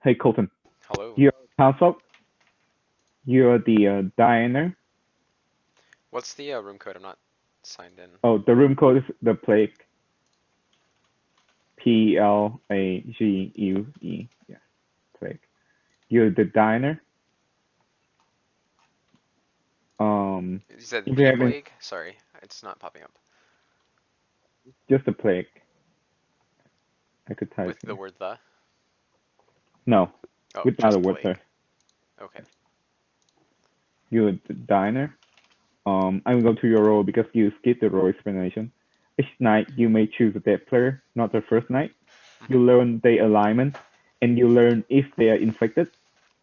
Hey, Colton. Hello. You're Hansel. You're the diner. What's the room code? I'm not signed in. Oh, the room code is the plague. Plague. Yeah, plague. You're the diner. You said If you the haven't, plague? Sorry, it's not popping up. just the plague. I could type With the here. word the? No, Oh, without a just word plague. there. Okay. You're the diner. I will go to your role because you skipped the role explanation. Each night you may choose a dead player, not the first night. You Mhm. learn their alignment, and you learn if they are infected.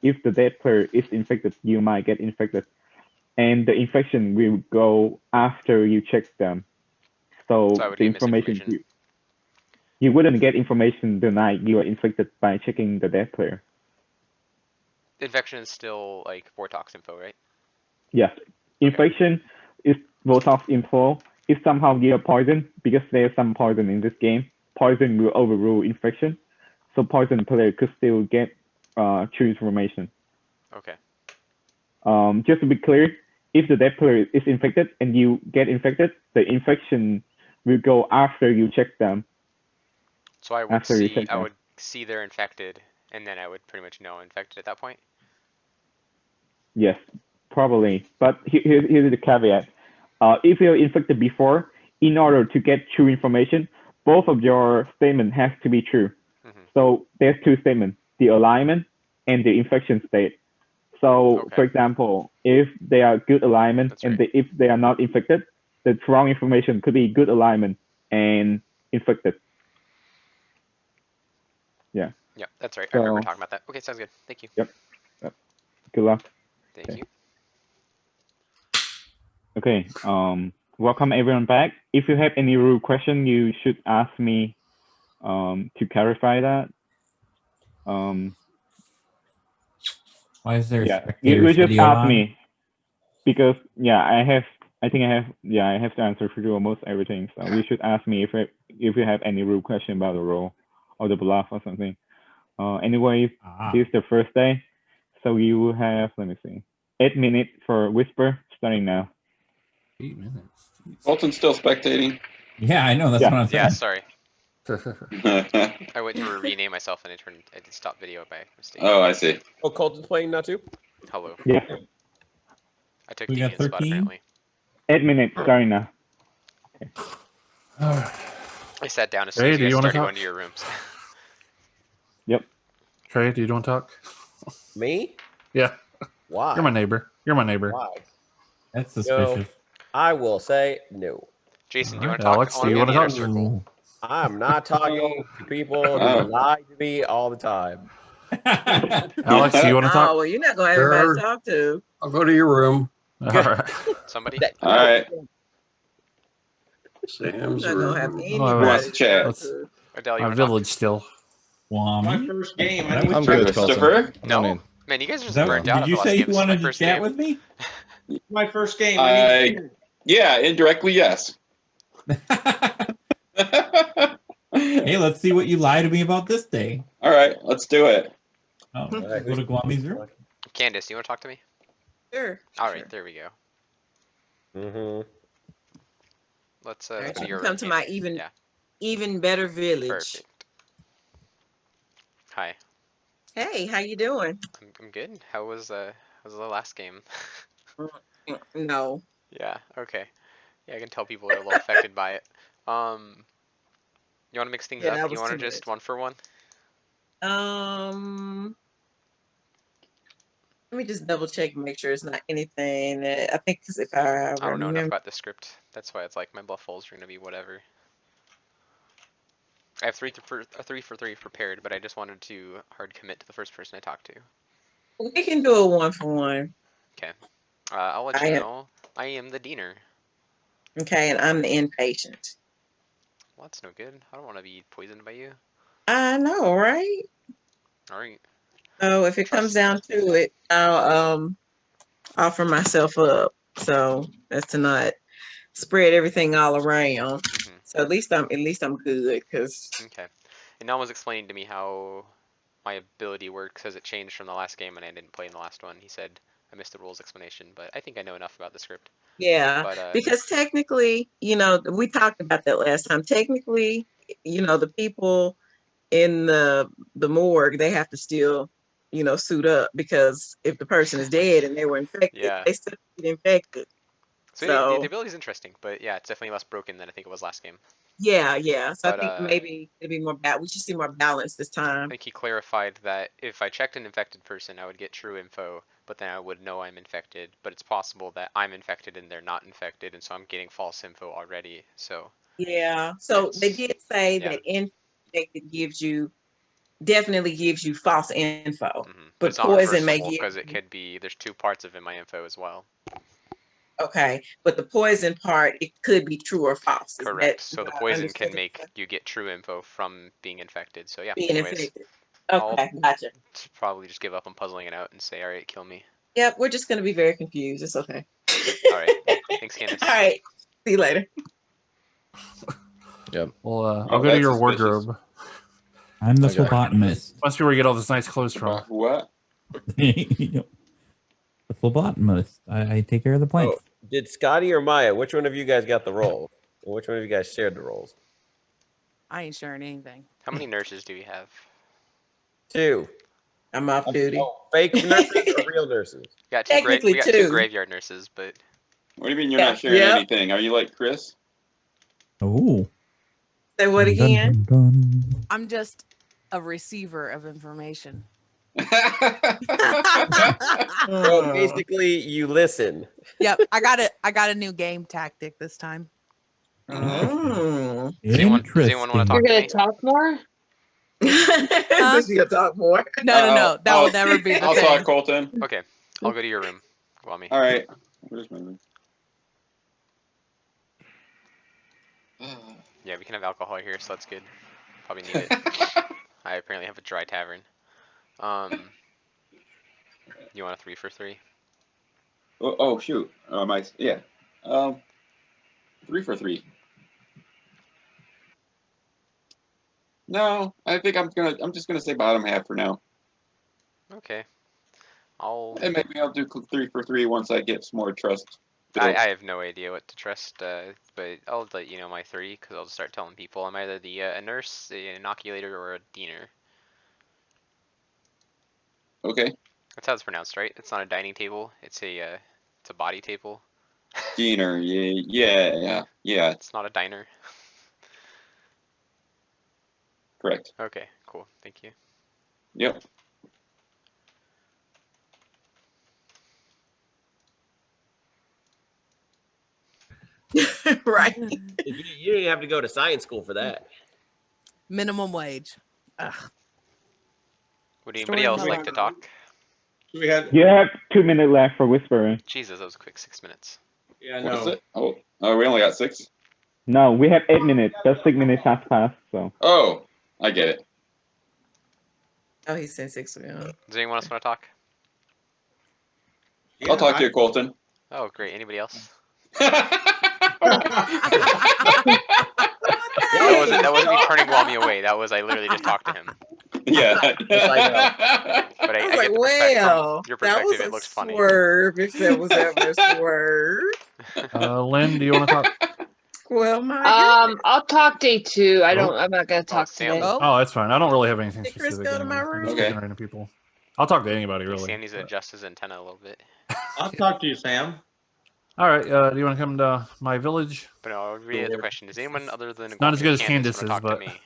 If the dead player is infected, you might get infected, and the infection will go after you check them. So I So would the get information misinformation. you wouldn't get information the night you are infected by checking the dead player. Infection is still like Vortox info, right? Yes, Okay. infection is Botox info. If somehow you are poisoned, because there's some poison in this game, poison will overrule infection. So poison player could still get true information. Okay. Just to be clear, if the dead player is infected and you get infected, the infection will go after you check them. So I would After you see check I them. would see they're infected, and then I would pretty much know I'm infected at that point. Yes, probably. But here's the caveat. If you're infected before, in order to get true information, both of your statements has to be true. Mhm. So there's two statements, the alignment and the infection state. So Okay. for example, if they are good alignment That's and right. if they are not infected, the wrong information could be good alignment and infected. Yeah. Yeah, that's right. I remember So talking about that. Okay, sounds good. Thank you. yep. Yep. Good luck. Thank Okay. you. Okay. Welcome everyone back. If you have any rule question, you should ask me to clarify that. Um, Why is there a yeah, you spectator's just video ask on? me because yeah, I have to answer for you almost everything. So you should ask me if you have any rule question about the role or the bluff or something. Anyway, this is the first day, so you will have, let me see, 8 minutes for whisper starting now. 8 minutes. Jeez. Colton's still spectating. Yeah, I know. That's Yeah. what I'm Yeah, saying. sorry. Oh, I went to rename myself and I did stop video by mistake. I see. Oh, Colton's playing now too? Hello. Yeah. I took We got Deviant's spot 13? apparently. 8 minutes starting now. I sat down as soon as Hey, you do guys you want to started talk? going to your rooms. Yep. Trey, do you want to talk? Me? Yeah, Why? you're my neighbor. You're my neighbor. Why? That's No, suspicious. I will say no. Jason, do you All want right. to talk Alex, do you in want the to inner talk? circle? I'm not talking to people who Oh. lie to me all the time. Alex, do you want to Oh, talk? well, you're not gonna have everybody Sure. to talk to. I'll go to your room. All right. Somebody? All right. You're Sam's not gonna have room. Who wants anybody to to chat? talk Let's. to. Adele, you My want to talk? village still. My Wami? first game. I That need was to I'm check good, with Colton. Christopher? Come on No? in. Man, you guys are Is just that, burnt out did after you the last say game. you This is my wanted to first chat game. with me? my first game. I need to Yeah, indirectly, yes. Hey, let's see what you lie to me about this day. All right, let's do it. Oh, All right, go to Guami's room? Candace, do you want to talk to me? Sure. All right, sure. there we go. Mm-hmm. Let's All right, do you your can come room, to my Candace. Yeah, even better village. perfect. Hi, Hey, how you doing? I'm good. How was the last game? No. Yeah, okay. Yeah, I can tell people are a little affected by it. You want to mix things Yeah, up? that You was want too to just much. one for one? Let me just double check, make sure it's not anything that I think, because if I I don't know enough remember, about the script. That's why it's like my bluff holes are gonna be whatever. I have three for three prepared, but I just wanted to hard commit to the first person I talked to. we can do a 1-for-1. Okay. I'll let you know. I am the deaner. Okay, and I'm the inpatient. Well, that's no good. I don't want to be poisoned by you. I know, right? All right. So if it comes down to it, I'll offer myself up. So as to not spread everything all around. Mm-hmm. So at least I'm good, because Okay. And Nan was explaining to me how my ability works as it changed from the last game and I didn't play in the last one. He said I missed the rules explanation, but I think I know enough about the script. Yeah, But because technically, we talked about that last time. Technically, the people in the morgue, they have to still, suit up, because if the person is dead and they were infected, Yeah. they still get infected. so So the ability is interesting, but yeah, it's definitely less broken than I think it was last game. yeah. So But, I think maybe it'd be more we should see more balance this I time. think he clarified that if I checked an infected person, I would get true info, but then I would know I'm infected. But it's possible that I'm infected and they're not infected, and so I'm getting false info already. So Yeah. So they It's- did say yeah. that infected definitely gives you false info, But but it's not poison may reversible give because it could be there's two parts of in my info as well. okay, but the poison part, it could be true or false. Is Correct. that So the what I poison can understood? make you get true info from being infected. So yeah. Being Anyways, infected. I'll Okay, gotcha. probably just give up on puzzling it out and say, all right, kill me. Yep, we're just gonna be very confused. It's okay. All right. Thanks, Candace. All right. See you later. Well, Oh, I'll go to that's your suspicious. wardrobe. I'm the Okay. phlebotomist. Must be where you get all this nice clothes from. What? The phlebotomist. I take care of the plants. Oh, did Scotty or Maya? Which one of you guys got the role? And which one of you guys shared the roles? I ain't sharing anything. How many nurses do we have? 2. I'm off duty. Oh, fake nurses or real nurses? We got Technically two two. graveyard nurses, but What do you mean you're Yeah, not sharing yep. anything? Are you like Chris? Oh. Say what again? I'm just a receiver of information. So basically, you listen. Yep, I got a new game tactic this time. Oh. does anyone want to You're talk to gonna me? talk more? Does she gonna talk more? No. That will never be the I'll thing. talk, Colton. Okay, I'll go to your room, Kwame. All right. Where's my room? Yeah, we can have alcohol here, so that's good. Probably need it. I apparently have a dry tavern. You want a 3 for 3? Oh shoot. Yeah. 3 for 3. No, I think I'm just gonna say bottom half for now. Okay. And maybe I'll do 3 for 3 once I get some more trust. I have no idea what to trust, but I'll let you know my 3 because I'll just start telling people I'm either a nurse, an inoculator, or a diener. Okay. That's how it's pronounced, right? It's not a dining table. It's a body table. Diener, yeah. It's not a diner. Correct. Okay, cool. Thank you. Yep. Right. You didn't have to go to science school for that. Minimum wage. Ugh. Would anybody else like to talk? We had, You have 2 minutes left for whispering. Jesus, that was a quick 6 minutes. yeah, What is no. it? Oh, we only got 6? No, we have 8 minutes. Just 6 minutes has passed, so. Oh, I get it. Oh, he said 6. Yeah. Does anyone else want to talk? I'll talk to you, Colton. Oh, great. Anybody else? Hey, That wasn't me turning Wami away. That was I literally just talked to him. Yeah. But I I was get like, the well, your that was perspective. a It looks funny. swerve, if there was ever a swerve. Lynn, do you want to talk? Well, my I'll talk day 2. I'm not gonna talk Sam. today. Oh, Oh, that's fine. I don't really have anything Did Chris specific. go to my Anyway. I'm just room? picking random people. I'll talk to anybody, really. Sam needs to adjust his antenna a little bit. I'll talk to you, Sam. All right. Do you want to come to my village? But no, I'll read the question. Does anyone other than Not as good as Candace Candace's, want to talk but to me?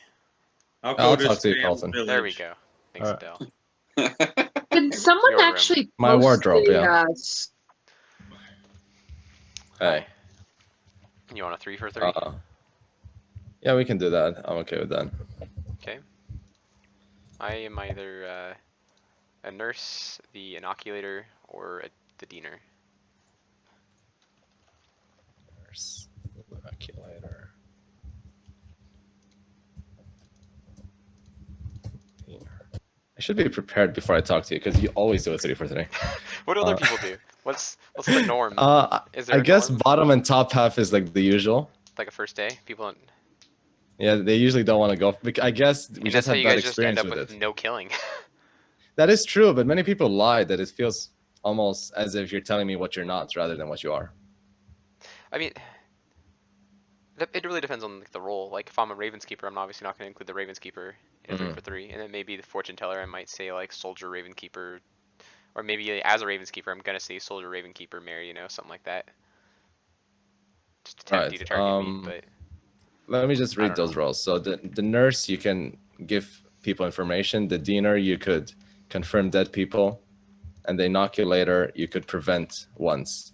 I'll go I'll to talk to you, Sam's Carlton. village. There we go. Thanks, All right. Adele. Did someone Your room. actually My post wardrobe, the, yeah. Hey. You want a 3 for 3? Yeah, we can do that. I'm okay with that. Okay. I am either a nurse, the inoculator, or the diener. Nurse, inoculator. I should be prepared before I talk to you because you always do a 3 for 3. What do other people do? What's the norm? Is there I a guess norm? bottom and top half is like the usual. Like a first day? People don't. Yeah, they usually don't want to go. I guess we And just that's how had you bad guys just end experience up with with it. no killing. That is true, but many people lie that it feels almost as if you're telling me what you're not rather than what you are. I mean, it really depends on like, the role. Like if I'm a Ravenskeeper, I'm obviously not going to include the Ravenskeeper in 3 for 3, and then maybe the Fortune Teller, I might say like Soldier Ravenkeeper, or maybe as a Ravenskeeper, I'm going to say Soldier Ravenkeeper Mary, you know, something like that. Just to tempt you to target me, but. Let me just read those roles. So the nurse, you can give people information. The diener, you could confirm dead people. And the inoculator, you could prevent once.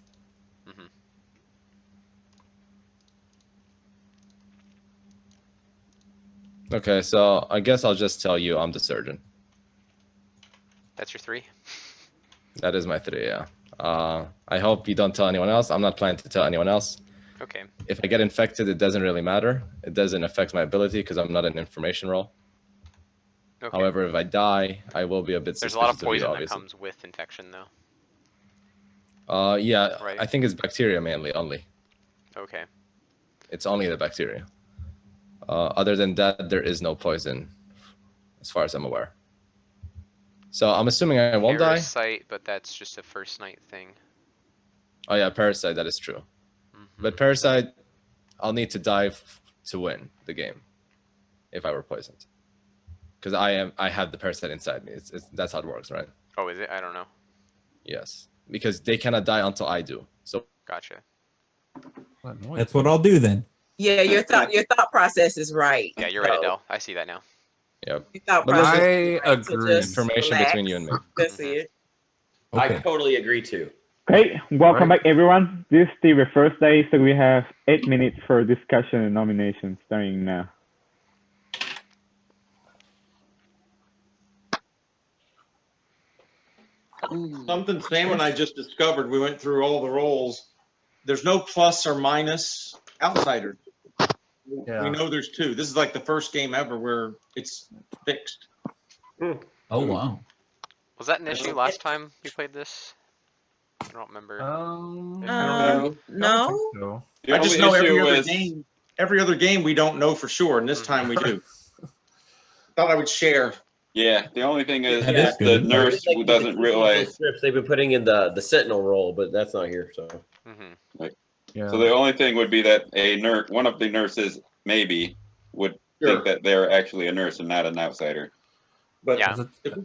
Okay, so I guess I'll just tell you I'm the surgeon. That's your 3? That is my 3, yeah. I hope you don't tell anyone else. I'm not planning to tell anyone else. Okay. If I get infected, it doesn't really matter. It doesn't affect my ability because I'm not an information role. Okay. However, if I die, I will be a bit There's suspicious a lot of of you, poison that obviously. comes with infection, though. Yeah, Right. I think it's bacteria mainly, only. Okay. It's only the bacteria. Other than that, there is no poison, as far as I'm aware. So I'm assuming I won't die. Parasite, but that's just a first night thing. Oh yeah, parasite, that is true. But parasite, I'll need to die to win the game if I were poisoned. Because I have the parasite inside me. That's how it works, right? Oh, is it? I don't know. Yes, because they cannot die until I do. So Gotcha. That's what I'll do then. Yeah, your thought process is right. Yeah, you're right, Adele. I see that now. Yep. Your thought But process this I is right. So agree. just information relax. between you and me. That's it. I Okay. totally agree too. Okay, welcome back everyone. This is the first day, so we have 8 minutes for discussion and nomination starting now. Something Sam and I just discovered. We went through all the roles. There's no plus or minus outsider. Yeah. We know there's 2. This is like the first game ever where it's fixed. Oh wow. Was that an issue last time we played this? I don't remember. No. So. The I just only know every issue other is game. Every other game we don't know for sure, and this time we do. Thought I would share. yeah. The only thing is That is the good. nurse It's like who the doesn't two realize. scripts they've been putting in the Sentinel role, but that's not here. So Yeah. So the only thing would be that one of the nurses maybe would think that they're actually a nurse and not an outsider. But Yeah.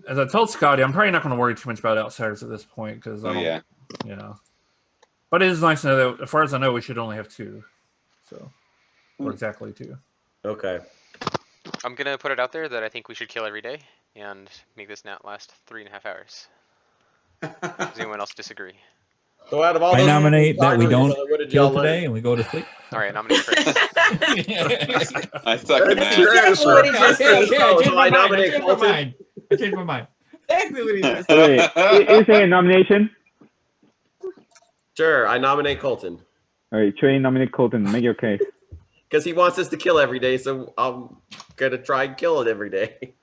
As I told Scotty, I'm probably not going to worry too much about outsiders at this point because Oh yeah. yeah. But it is nice to know that, as far as I know, we should only have 2. So, or exactly 2. okay. I'm gonna put it out there that I think we should kill every day and make this not last 3.5 hours. Does anyone else disagree? So out of all I those nominate that we timers, don't what did y'all kill learn? today and we go to sleep. All right, nominate Chris. I second That's that. Exactly what he just said. I changed my mind. I changed my mind. Exactly what he just said. Okay, is there a nomination? Sure, I nominate Colton All right, Trey, nominate Colton. Make your case. because he wants us to kill every day, so I'm gonna try and kill it every day.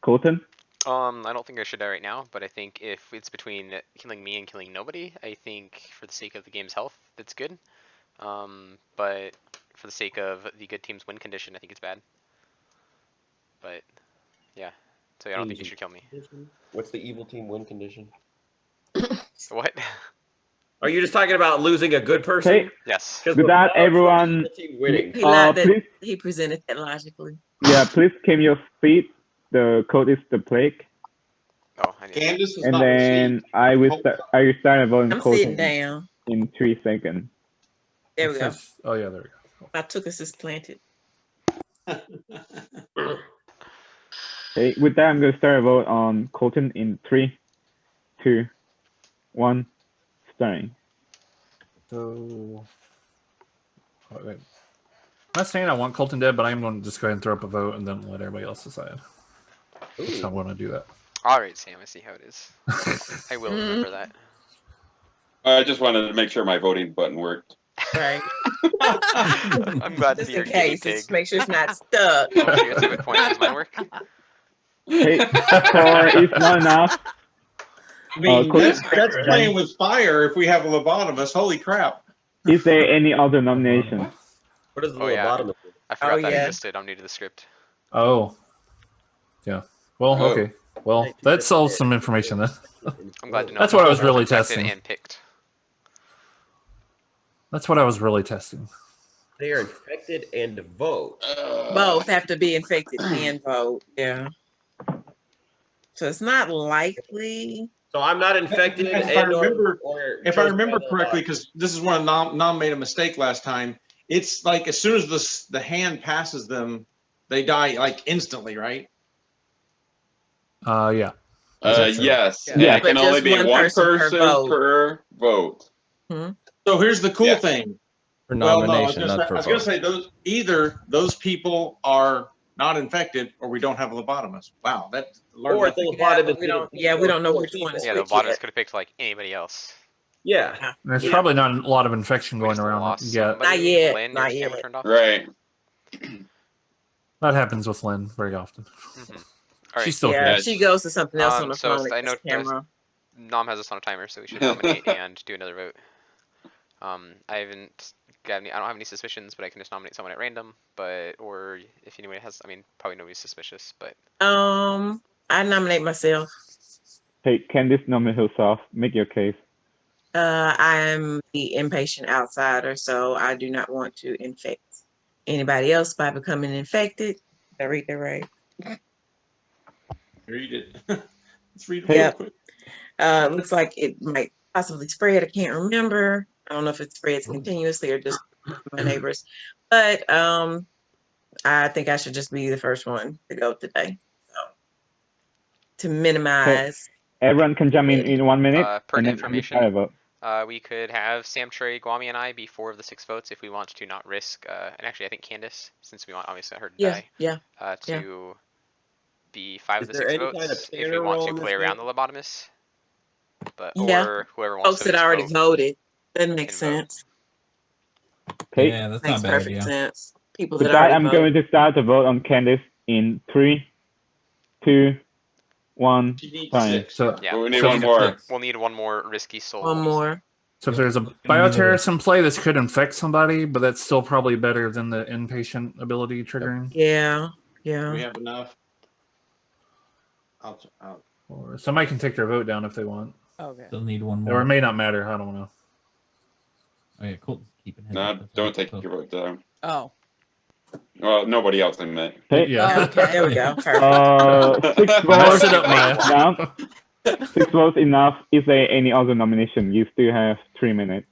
Colton? I don't think I should die right now, but I think if it's between killing me and killing nobody, I think for the sake of the game's health, that's good. But for the sake of the good team's win condition, I think it's bad. But yeah, so I don't think you should kill me. What's the evil team win condition? What? Are you just talking about losing a good person? Okay, Yes. with that, everyone, Team winning. He lied that please, he presented that logically. yeah, please came your feet. The code is the plague. Oh, I need Candace is And not then received. I will start voting I'm sitting Colton down. in 3 seconds. There we go. Oh yeah, there we go. My tuchus is planted. Okay, with that, I'm going to start a vote on Colton in 3, 2, 1, starting. So, wait. I'm not saying I want Colton dead, but I'm going to just go ahead and throw up a vote and then let everybody else decide. That's how I'm going to do that. All right, Sam, I see how it is. I will remember that. I just wanted to make sure my voting button worked. Right. I'm glad to Just be your in guinea case. pig. Just make sure it's not stuck. Oh, that's a good point. Does mine work? Okay, for it's not enough. I mean, Colton, that's playing with fire if we have a lobotomist. Holy crap. is there any other nomination? What is the Oh, yeah. bottom? I forgot Oh, that yeah. existed. I'm new to the script. Oh, yeah. Well, Oh. okay. Well, that solves some information then. I'm glad to know. That's what I was Nom really infected testing. and picked. That's what I was really testing. They are infected and vote. Both have to be infected and vote. Yeah. So it's not likely. So I'm not infected If I and remember, or if I chosen by remember the correctly, lobotomy. because this is when Nom made a mistake last time. It's like as soon as the hand passes them, they die like instantly, right? Yeah. So- Yes, Yeah. and Yeah. it can But only just be one one person per person vote. per vote. So here's the cool Yeah. thing. For Well, no, nomination, not for I was gonna vote. say those people are not infected, or we don't have a lobotomist. Wow, that learned Or nothing. the Yeah, lobotomist but we didn't don't. pick Yeah, we those don't know four which one is people. Yeah, the which lobotomist yet. could have picked like anybody else. Yeah. There's Yeah. probably not a lot of infection We going just around lost yet. somebody. Not yet, Lynn, not your camera yet. turned off. Right. That happens with Lynn very often. Mm-hmm. All She's right. still Yeah, here. she goes to something else on the So phone. I It's know camera. Nom has us on a timer, so we should nominate and do another vote. I haven't got any. I don't have any suspicions, but I can just nominate someone at random. But or if anybody has, I mean, probably nobody's suspicious, but I nominate myself. Hey, Candice, nominate herself. Make your case. I'm the impatient outsider, so I do not want to infect anybody else by becoming infected. Did I read that right? Read it. Let's read it Yep. real quick. Looks like it might possibly spread. I can't remember. I don't know if it spreads continuously or just my neighbors. But I think I should just be the first one to go today. So to minimize. Everyone can jump in 1 minute. pertinent and then information. decide about. We could have Sam, Trey, Guami, and I be 4 of the 6 votes if we want to not risk. And actually, I think Candice, since we want obviously her to die, to be 5 of the 6 votes if we want to play around the lobotomist. But or whoever wants Folks to that just already vote voted. That makes and vote. sense. Okay. Yeah, that's Makes not a bad perfect idea. sense. People With that that, already I'm voted. going to start the vote on Candice in 3, 2, 1. She needs Time. 6. So Yeah. But we need So- one more. We'll need one more risky soul. One more. So if there's a bioterrorist in play, this could infect somebody, but that's still probably better than the inpatient ability triggering. Yeah. We Yeah. have enough. I'll Or somebody can take their vote down if they want. Okay. Still need one Or more. it may not matter. I don't know. Oh yeah, cool. Keep it. No, don't take your vote down. Oh. Well, nobody else I meant. Okay. Yeah. Okay. There we go. Perfect. 6 Mess votes it up, Maya. enough. 6 votes enough. Is there any other nomination? You still have 3 minutes.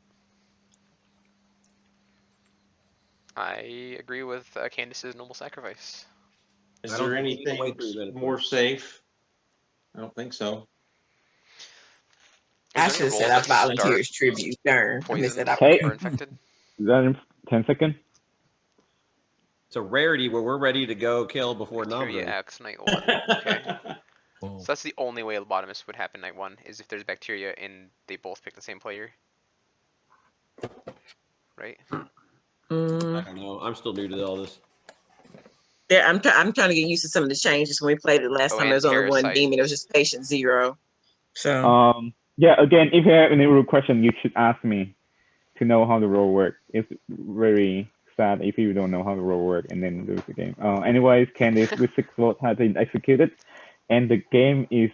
I agree with Candice's noble sacrifice. Is I don't there think we can wait anything 3 minutes. more safe? I don't think so. I Is should there have any said I rules that volunteered start as tribute. Darn. I missed poisoned that Okay. or opportunity. infected? Then 10 seconds. It's a rarity where we're ready to go kill before Bacteria nominating. X night 1. Okay. Whoa. So that's the only way lobotomist would happen night 1 is if there's bacteria and they both pick the same player. Right? I don't know. I'm still new to all this. Yeah, I'm trying to get used to some of the changes. When we played it last Oh, time, and there was only one parasite. demon. It was just patient 0. So Yeah, again, if you have any rule question, you should ask me to know how the role works. It's very sad if you don't know how the role works and then lose the game. Anyways, Candice with 6 votes has been executed, and the game is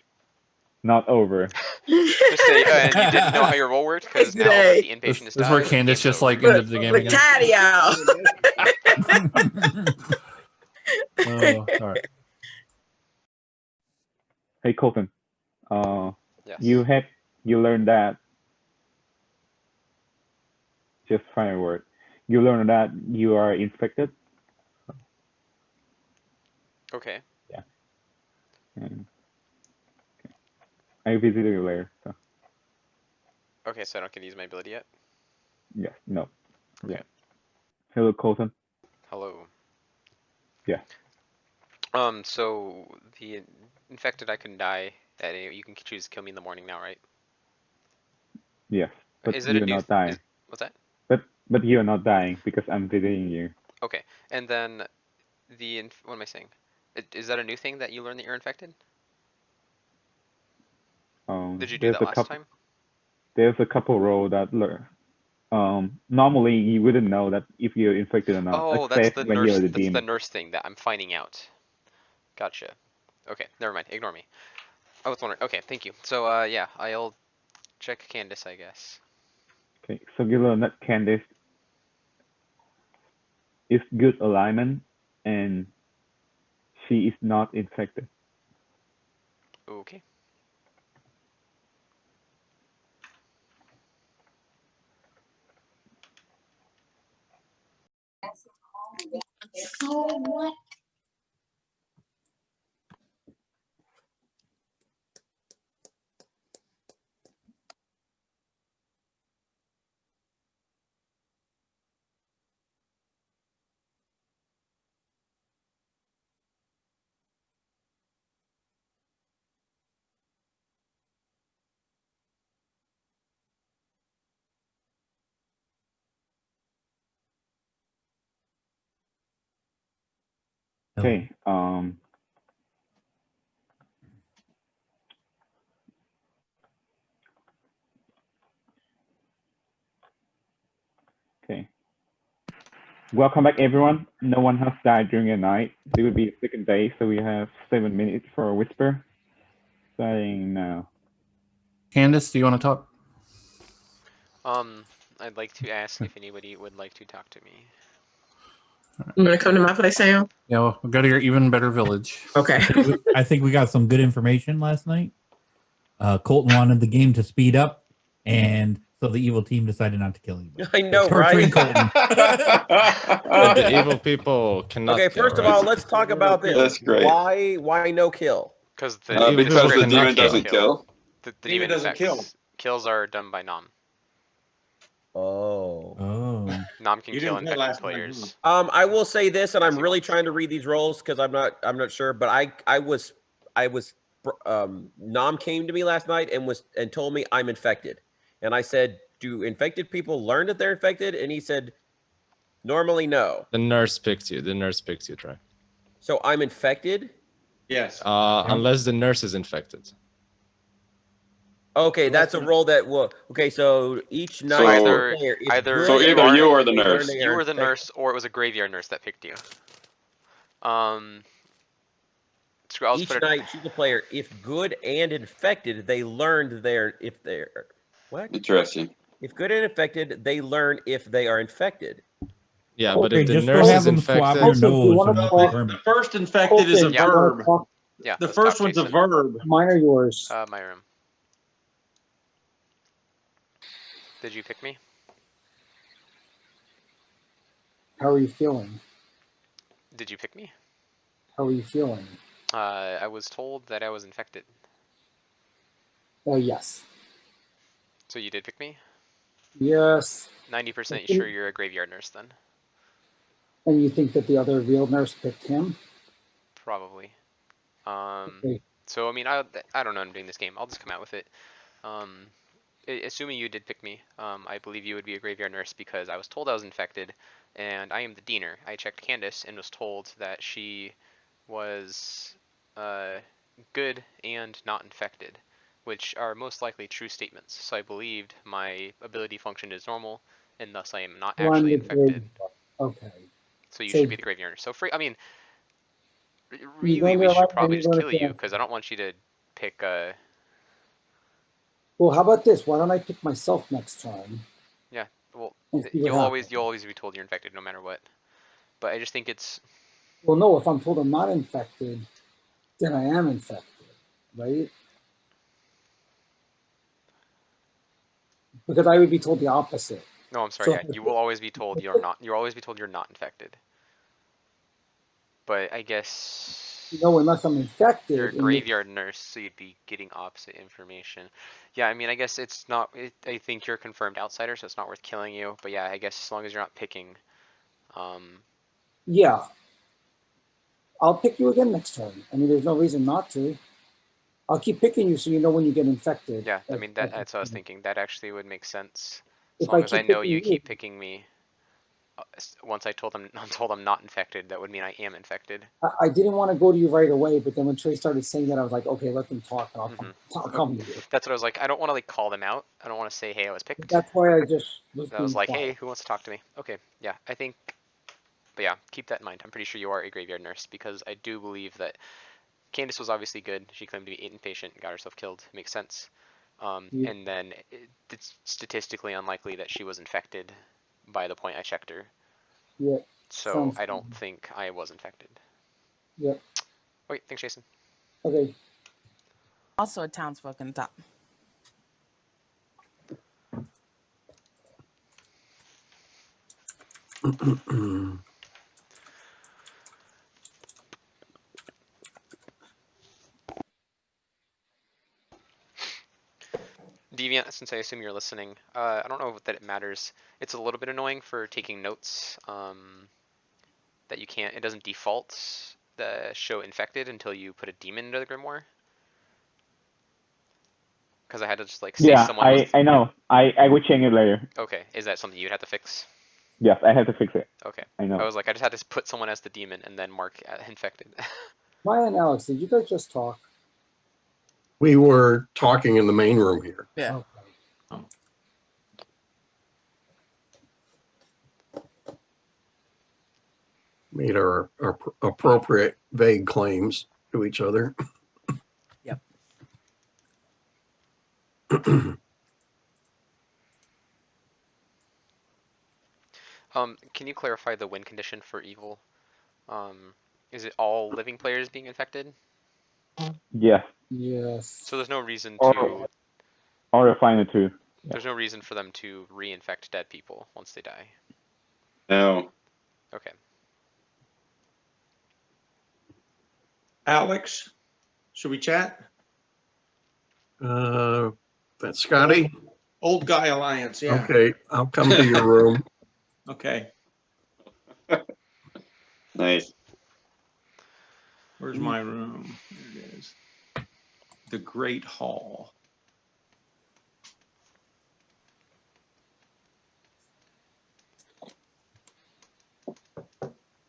not over. Just say, and you didn't know how your role worked because now that the inpatient is This is where died, the Candice game's just over. like ended the game look, again. tired of y'all. Oh, all right. Hey, Colton. Yes. You learned that. Just final word. You learned that you are infected. Okay. And, okay. I visited you later. So Okay, so I don't get to use my ability yet. yes, no. Okay. Yeah. Hello, Colton. Hello. Yeah. So the infected, I can die. You can choose to kill me in the morning now, right? Yes, but Is it a you're new? not dying. What's that? But you're not dying because I'm visiting you. Okay, and then what am I saying? Is that a new thing that you learned that you're infected? Did you do that last time? There's a couple roles that learn. Normally you wouldn't know that if you're infected or not. Oh, that's except the when nurse. you're the That's the demon. nurse thing that I'm finding out. Gotcha. Okay, never mind. Ignore me. I was wondering. Okay, thank you. So yeah, I'll check Candace, I guess. Okay, so you learn that Candice is good alignment and she is not infected. Okay. So what? Okay. Okay. Welcome back, everyone. No one has died during the night. It will be a second day, so we have 7 minutes for a whisper. Starting now. Candace, do you want to talk? I'd like to ask if anybody would like to talk to me. You want to come to my place, Sam? Yeah, we'll go to your even better village. Okay. I think we got some good information last night. Colton wanted the game to speed up, and so the evil team decided not to kill you. I know, Torturing right? Colton. But the evil people cannot. Okay, kill, first of right? all, let's talk about this. That's great. Why no kill? Because The evil because people the cannot demon kill. doesn't kill. The Demon demon doesn't kill. infects. Kills are done by Nom. Oh. Oh. Nom can You kill didn't play infected last night, players. I will say this, and Yes, I'm he really wants. trying to read these roles because I'm not sure, but I was Nom came to me last night and told me I'm infected, and I said, do infected people learn that they're infected? And he said, normally no. The nurse picked you. The nurse picked you, Trey. So I'm infected. Yes. Unless the nurse is infected. Okay, that's a role that will. Okay, so each night either player is either So good either and you or infected, the they learn nurse. they you are were the infected. nurse, or it was a graveyard nurse that picked you. I'll Each put it. night, choose a player. If good and infected, they learned if they're what? Interesting. If good and infected, they learn if they are infected. Yeah, Okay, but if the just go nurse have is them swap infected, your Also, do you nose want and to we'll talk? confirm The it. first infected is a Colton, do you wanna verb. talk? Yeah. The let's first talk, one's a Jason. verb. Mine or yours? My room. Did you pick me? How are you feeling? Did you pick me? How are you feeling? I was told that I was infected. Yes. So you did pick me? Yes. 90% sure you're a graveyard nurse then. And you think that the other real nurse picked him? Probably. Okay. So I mean, I don't know. I'm doing this game. I'll just come out with it. Assuming you did pick me, I believe you would be a graveyard nurse because I was told I was infected, and I am the Deaner. I checked Candace and was told that she was good and not infected, which are most likely true statements. So I believed my ability function is normal, and thus I am not Well, I'm actually the infected. grave. Okay. So you So should be the graveyard nurse. So free. I mean, you're really, going to we should allow probably me just to kill you because I don't want you to pick. Well, how about this? Why don't I pick myself next time? Yeah. Well, And see what you'll happens. always be told you're infected no matter what. But I just think it's. Well, no, if I'm told I'm not infected, then I am infected, right? Because I would be told the opposite. No, I'm sorry. So Yeah, you will always be told you're not. You'll always be told you're not infected. But I guess. no, unless I'm infected. You're a and graveyard nurse, so you'd be getting opposite information. Yeah, I mean, I guess it's not. I think you're a confirmed outsider, so it's not worth killing you. But yeah, I guess as long as you're not picking. Yeah. I'll pick you again next turn. I mean, there's no reason not to. I'll keep picking you so you know when you get infected. Yeah, I mean that's what I was thinking. That actually would make sense. As If long I as I keep know picking you you, keep picking me. Once I'm told I'm not infected, that would mean I am infected. I didn't want to go to you right away, but then when Trey started saying that, I was like, okay, let them talk. I'll come to you. That's what I was like. I don't want to like call them out. I don't want to say, hey, I was picked. That's why I just was I was being like, quiet. hey, who wants to talk to me? Okay, yeah, I think. But yeah, keep that in mind. I'm pretty sure you are a graveyard nurse because I do believe that Candace was obviously good. She claimed to be inpatient and got herself killed. Makes sense. Yeah. And then it's statistically unlikely that she was infected by the point I checked her. Yeah. So Sounds I don't good. think I was infected. Yep. Okay, thanks, Jason. Okay. Also a townsfolk in the top. Deviant, since I assume you're listening, I don't know that it matters. It's a little bit annoying for taking notes that you can't, it doesn't default the show infected until you put a demon into the grimoire. Because I had to just like say Yeah, someone was. I know. I will change it later. Okay, is that something you'd have to fix? Yes, I have to fix it. Okay. I know. I was like, I just had to put someone as the demon and then mark infected. Maya and Alex, did you guys just talk? We were talking in the main room here. Yeah. Okay. Made our appropriate vague claims to each other. Yep. Can you clarify the win condition for evil? Is it all living players being infected? Yes. Yes. So there's no reason Or to. or a final two. Yeah. There's no reason for them to reinfect dead people once they die. No. Okay. Alex, should we chat? That's Scotty. Old Guy Alliance, yeah. Okay, I'll come to your room. Okay. Nice. Where's my room? There it is. The Great Hall.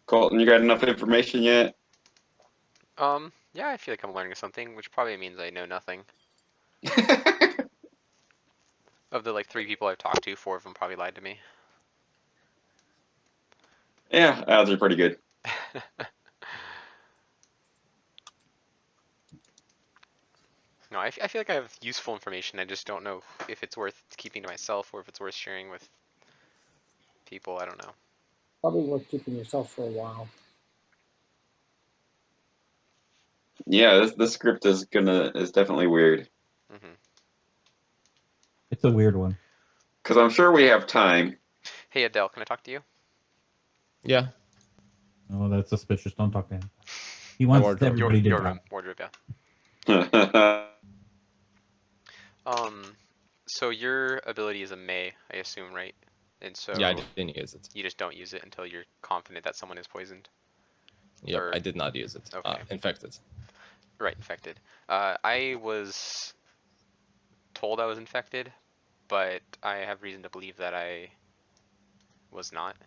Colton, you got enough information yet? Yeah, I feel like I'm learning something, which probably means I know nothing. Of the like 3 people I've talked to, 4 of them probably lied to me. Yeah, odds are pretty good. No, I feel like I have useful information. I just don't know if it's worth keeping to myself or if it's worth sharing with people. I don't know. Probably worth keeping yourself for a while. Yeah, this script is definitely weird. Mm-hmm. It's a weird one. Because I'm sure we have time. Hey Adele, can I talk to you? Yeah. Oh, that's suspicious. Don't talk to him. He wants wardrobe. everybody to Your die. room, wardrobe, yeah. So your ability is a May, I assume, right? And so Yeah, I didn't use it. you just don't use it until you're confident that someone is poisoned. Yep, Or- I did not use it. Okay. Infected. Right, infected. I was told I was infected, but I have reason to believe that I was not.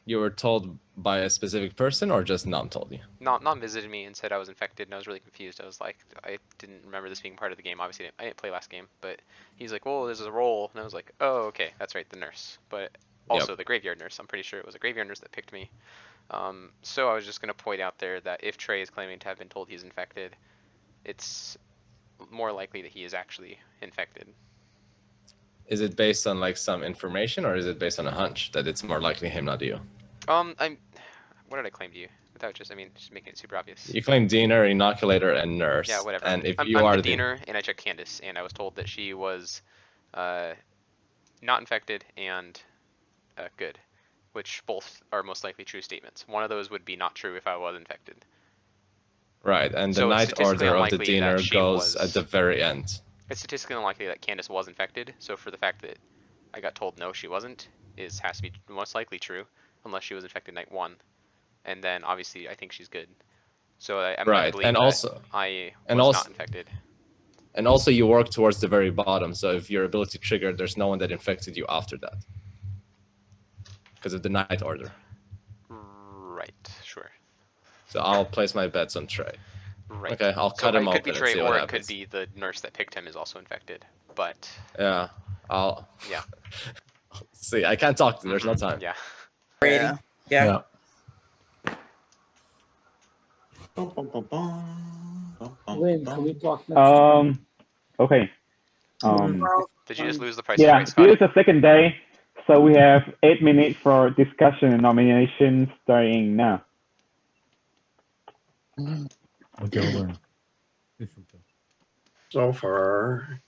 You were told by a specific person or just Nam told you? Nom visited me and said I was infected, and I was really confused. I was like, I didn't remember this being part of the game. Obviously, I didn't play last game, but he's like, well, there's a role, and I was like, oh, okay, that's right, the nurse, but also the graveyard nurse. I'm pretty sure it was a graveyard nurse that picked me. So I was just gonna point out there that if Trey is claiming to have been told he's infected, it's more likely that he is actually infected. Is it based on like some information or is it based on a hunch that it's more likely him, not you? What did I claim to you? Without just making it super obvious. You claim Diener, Inoculator, and Nurse. Yeah, whatever. And if I'm you are the Diener, and I checked Candace, and I was told that she was not infected and good, which both are most likely true statements. One of those would be not true if I was infected. Right, and the So it's Night statistically Order of the unlikely that Diener she goes was- at the very end. It's statistically unlikely that Candace was infected, so for the fact that I got told no, she wasn't, has to be most likely true, unless she was infected night 1. And then obviously I think she's good. So I'm gonna Right, believe and that also I and was also- not infected. And also you work towards the very bottom, so if your ability triggered, there's no one that infected you after that. Because of the Night Order. Right, sure. So I'll place my bets on Trey. Right. Okay, I'll cut So him it could open be and Trey, see or what it could happens. be the nurse that picked him is also infected. But Yeah, I'll yeah. see. I can't talk to them. There's no time. Yeah. Ready? Yeah. Lynn, can we talk next time? Okay. Did you just lose the price of Yeah, right, Scotty? this is the second day, so we have 8 minutes for discussion and nomination starting now. What y'all learn? So far,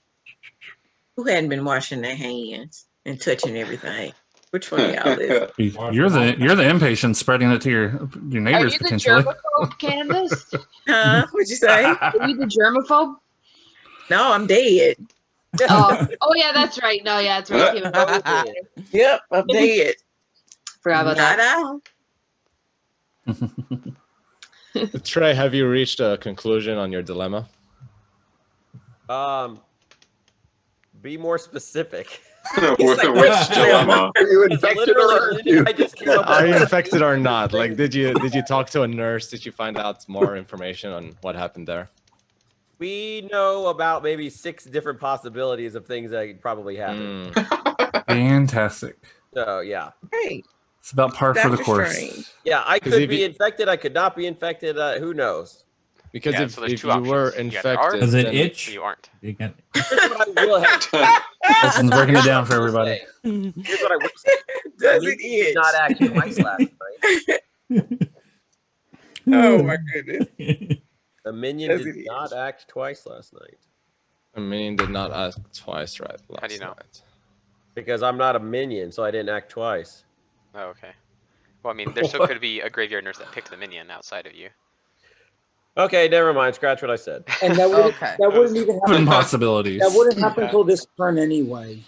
Who hadn't been washing their hands and touching everything? Which one of y'all is? You're the impatient spreading it to your Are neighbors you the potentially. germaphobe, Candace? Huh? What'd you say? Are you the germaphobe? No, I'm dead. Oh yeah, that's right. No, yeah, that's right. Human body theater. Yep, I'm dead. Forgot about Not that. out. Trey, have you reached a conclusion on your dilemma? Be more specific. Which dilemma? Are you infected or aren't you? I just came up Are you with- infected or not? Like, did you talk to a nurse? Did you find out more information on what happened there? We know about maybe 6 different possibilities of things that could probably happen. Fantastic. So yeah. Hey, It's about par for the Dr. course. Strange. Yeah, I 'Cause could if be you- infected. I could not be infected. Who knows? Because Yeah, if, so there's if two you options. were You either are, infected, Does it then- itch? or you aren't. You can. Here's what I will have. Wilson's breaking it down for everybody. Here's what I will say. Does Minion it did itch? not act twice last night. Oh my goodness. The minion Does did it not act twice last night. I mean, did not ask twice, right? How do you know? Night. Because I'm not a minion, so I didn't act twice. Oh, okay. Well, I mean, there still could be a graveyard nurse that picked the minion outside of you. Okay, never mind. Scratch what I said. And that wouldn't, Okay. that wouldn't even Open happen. possibilities. That wouldn't happen until this turn anyway.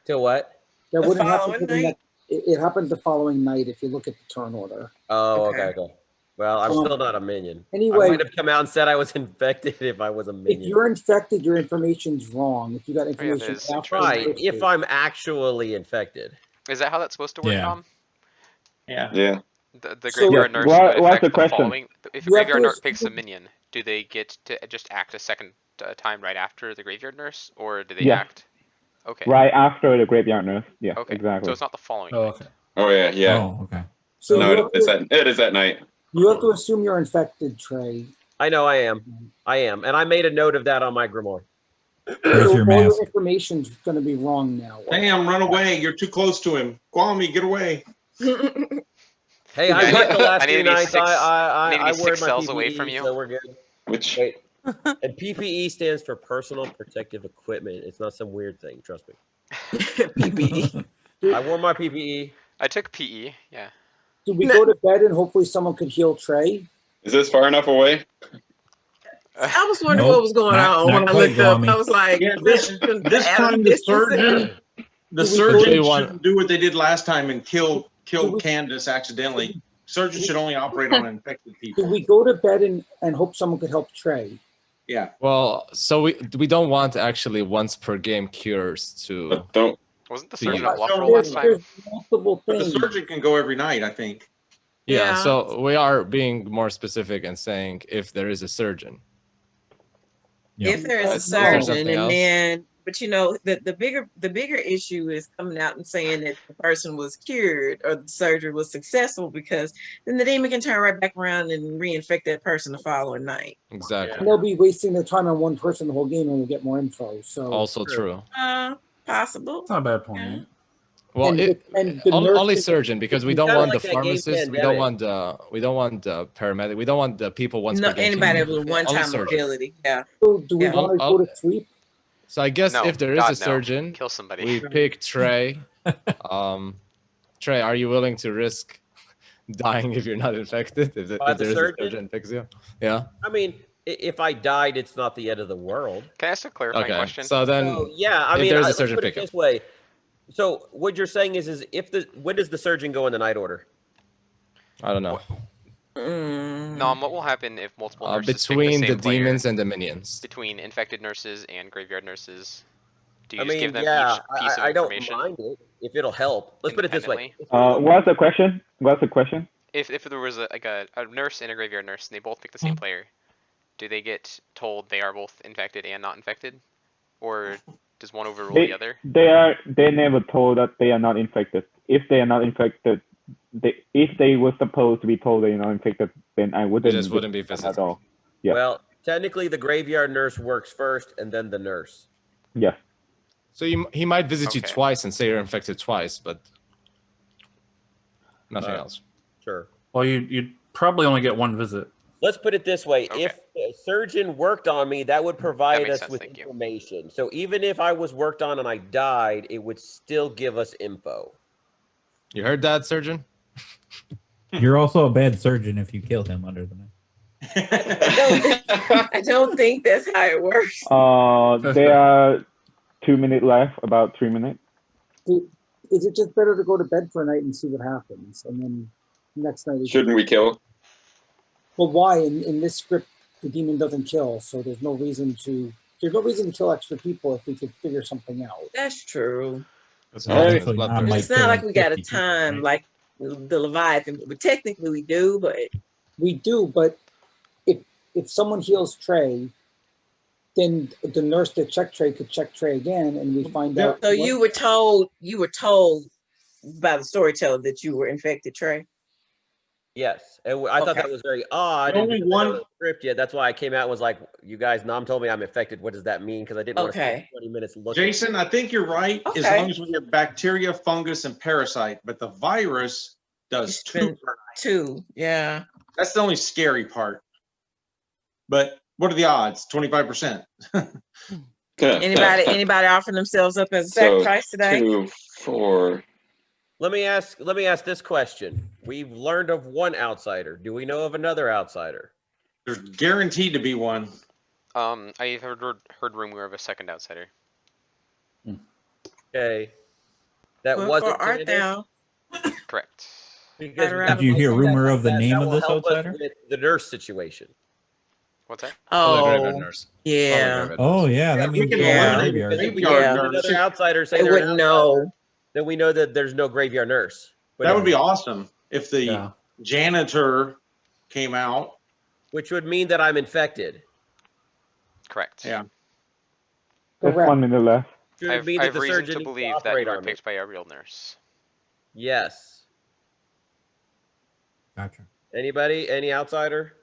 Till what? That The wouldn't happen following till the night? next. It happened the following night if you look at the turn order. Oh, Okay. okay. Well, I'm still not a minion. Anyway- I might have come out and said I was infected if I was a If minion. you're infected, your information's wrong. If you got that information is after, Right, it's if good. I'm actually infected. Is that how that's supposed to work, Yeah. Tom? Yeah. Yeah. The So- graveyard Yes, nurse what- would what's affect the the question? following. If a You have graveyard to nurse picks a assume- minion, do they get to just act a second time right after the graveyard nurse, or do they Yes. act? Okay. Right after the graveyard nurse. Yeah, Okay. exactly. So it's not the following. Oh, night. okay. Oh yeah, yeah. Oh, okay. So No, you have it's to, it is at night. you have to assume you're infected, Trey. I know I am. I am. And I made a note of that on my grimoire. Where's So your all mask? your information's going to be wrong now. Bam, run away. You're too close to him. Kwame, get away. Hey, Yeah, I I worked need- the last I need 3 to be nights. six- I need to be I wore 6 my cells PPE, away from you. so we're good. Which Wait. And PPE stands for personal protective equipment. It's not some weird thing. Trust me. PPE. I wore my PPE. I took PE. Yeah. Did we go to bed and hopefully someone could heal Trey? is this far enough away? I was wondering Nope, what was going not- on not when I quite, looked up. Kwame. I was like, Yeah, this Adam time the distancing. surgeon Do we surgeon go- shouldn't do what they did last time and kill Do we- Candace accidentally. Surgeon should only operate on infected Did people. we go to bed and hope someone could help Trey? Yeah. Well, so we don't want actually once per game cures to. But don't. Wasn't the To surgeon you. a bluff So roll last time? There's multiple But the things. surgeon can go every night, I think. Yeah, Yeah. so we are being more specific and saying if there is a surgeon. Yeah. If there is a Is there surgeon, something and else? then, but you know, the bigger issue is coming out and saying that the person was cured or the surgery was successful, because then the demon can turn right back around and reinfect that person the following night. Exactly. And they'll be wasting their time on one person the whole game and we'll get more info. So Also true. Possible. It's not a bad point. Well, And it, and the only nurses- surgeon, because we don't Kinda want like the that game pharmacist, we don't Pandemic. want the paramedic, we don't want the people once No, per game. anybody team. with a Only one-time surgeon. ability. Yeah. So do we Yeah. want to I'll- go to sleep? So I guess No, if there is God, a no. surgeon, Kill somebody. we pick Trey. Trey, are you willing to risk dying if you're not infected? If By if the there is surgeon? a surgeon picks you? Yeah. I mean, if I died, it's not the end of the world. Can I ask a clarifying Okay. question? So then, So, yeah, I if mean, there's a let's surgeon, put it pick him. this way. So what you're saying is if when does the surgeon go in the night order? I don't know. No, what will happen if multiple nurses pick Between the the same player? demons and the minions. Between infected nurses and graveyard nurses? Do you I just give mean, them yeah, each piece of I don't information? mind it if it'll help. Let's put it this way. What's the question? What's the question? If there was a nurse and a graveyard nurse and they both pick the same player, do they get told they are both infected and not infected, or does one overrule the other? They never told that they are not infected. If they are not infected, if they were supposed to be told they're not infected, then I wouldn't. You just wouldn't be visit them visited. at all. Yeah. Well, technically, the graveyard nurse works first, and then the nurse. Yes. So he might visit you Okay. twice and say you're infected twice, but nothing else. Sure. Well, you'd probably only get one visit. Let's put it this way: Okay. if a surgeon worked on me, that would provide makes us sense, with thank you. information. So even if I was worked on and I died, it would still give us info. You heard that, surgeon? You're also a bad surgeon if you kill him under the knife. I don't think that's how it works. There are 2 minutes left, about 3 minutes. Is it just better to go to bed for a night and see what happens, and then next night? Shouldn't we kill? Well, why? In this script, the demon doesn't kill, so there's no reason to kill extra people if we could figure something out. That's true. That's Well, all. actually, I might It's not kill like we got a 50 people, time right? like the Leviathan, but technically we do. But We do, but if someone heals Trey, then the nurse that checked Trey could check Trey again, and we find out. so you were told by the storyteller that you were infected, Trey. Yes, and I thought Okay. that was very odd. The and only because I don't one- know the script yet. That's why I came out and was like, "You guys, Nom told me I'm infected. What does that mean?" Because I didn't want to spend Okay. 20 minutes looking. Jason, I think you're right, as Okay. long as we have bacteria, fungus, and parasite, but the virus does It's 2 been- per night. 2, yeah. That's the only scary part. But what are the odds? 25%. Anybody offering themselves up as a So sacrifice today? 2, 4. Let me ask this question. We've learned of one outsider. Do we know of another outsider? There's guaranteed to be one. I heard rumor of a second outsider. Okay, that Well, wasn't or art Candace, thou? Correct. because we Did have a you hear person that- rumor of the that name will of this help us outsider? with the nurse situation. What's that? Oh, the graveyard Oh, nurse. yeah. Oh yeah, that We means can you're in the eliminate graveyard. Because if we graveyard get nurse. another outsider say They they're an wouldn't outsider, know. then we know that there's no graveyard nurse. But That if- would be awesome if the Yeah. janitor came out. which would mean that I'm infected. Correct. Yeah. There's 1 minute left. Should I it have, mean I that have the reason surgeon to needs believe that operate you were on me? picked by a real nurse. Yes. Gotcha. Anybody? Any outsider?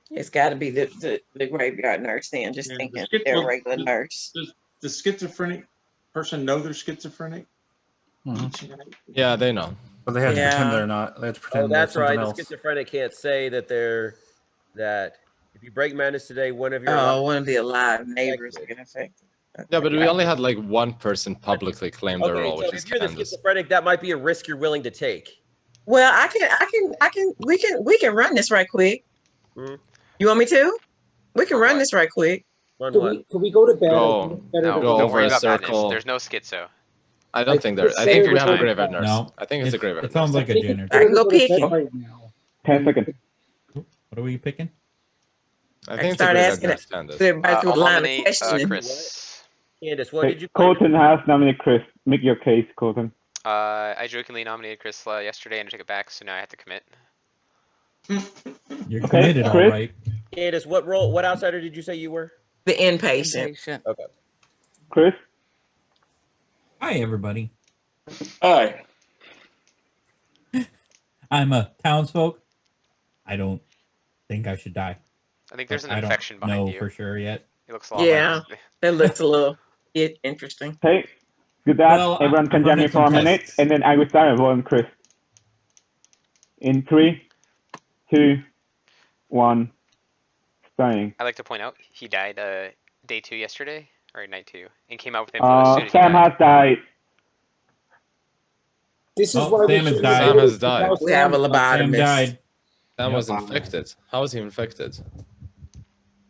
It's got to be the graveyard nurse then. Just Yeah, thinking the schi- they're a well, regular the- nurse. Does the schizophrenic person know they're schizophrenic? Yeah, they know. But they have to Yeah. pretend they're not. They have to pretend Oh, they're that's right. something The else. schizophrenic can't say that that if you break madness today, one of your Oh, one of the alive neighbors infected. get infected. Yeah, but we only had like one person publicly claim the Okay, role, so which is if you're the Candace. schizophrenic, that might be a risk you're willing to take. Well, we can run this right quick. Mhm. You want me to? We can run what? this right quick. Run Could what? we go to bed? I Go. think it's better No, to Go don't over worry a about madness. circle. There's no schizo. I don't think there. I think think we we have a have graveyard nurse. No, I think it's a graveyard It sounds nurse. like a think it's janitor. I can go better to picking. bed right now. 10 seconds. What are we picking? I think it's a start graveyard asking nurse, Candace. everybody through I'll the line of nominate questioning. Chris. Candace, what did you? Colton has nominated Chris. Make your case, Colton. I jokingly nominated Chris yesterday and I took it back, so now I have to commit. You're Okay, committed, all Chris? right. Candace, what role? What outsider did you say you were? The inpatient. Impatient. Okay. Chris? Hi, everybody. Hi. I'm a townsfolk. I don't think I should die. I think there's an I don't infection behind know you. for sure yet. It looks a lot Yeah, like. that looks a little interesting. Hey, good that. Well, Everyone can I'm jam me running for a some minute, tests. and then I will start on Chris. In 3, 2, 1, starting. I like to point out he died day 2 yesterday, or night 2, and came out with info as soon as he Sam died. has died. This is Oh, why Sam we has should died. Sam has died. We have a Sam lobotomist. died. Sam Yep. was infected. How was he infected?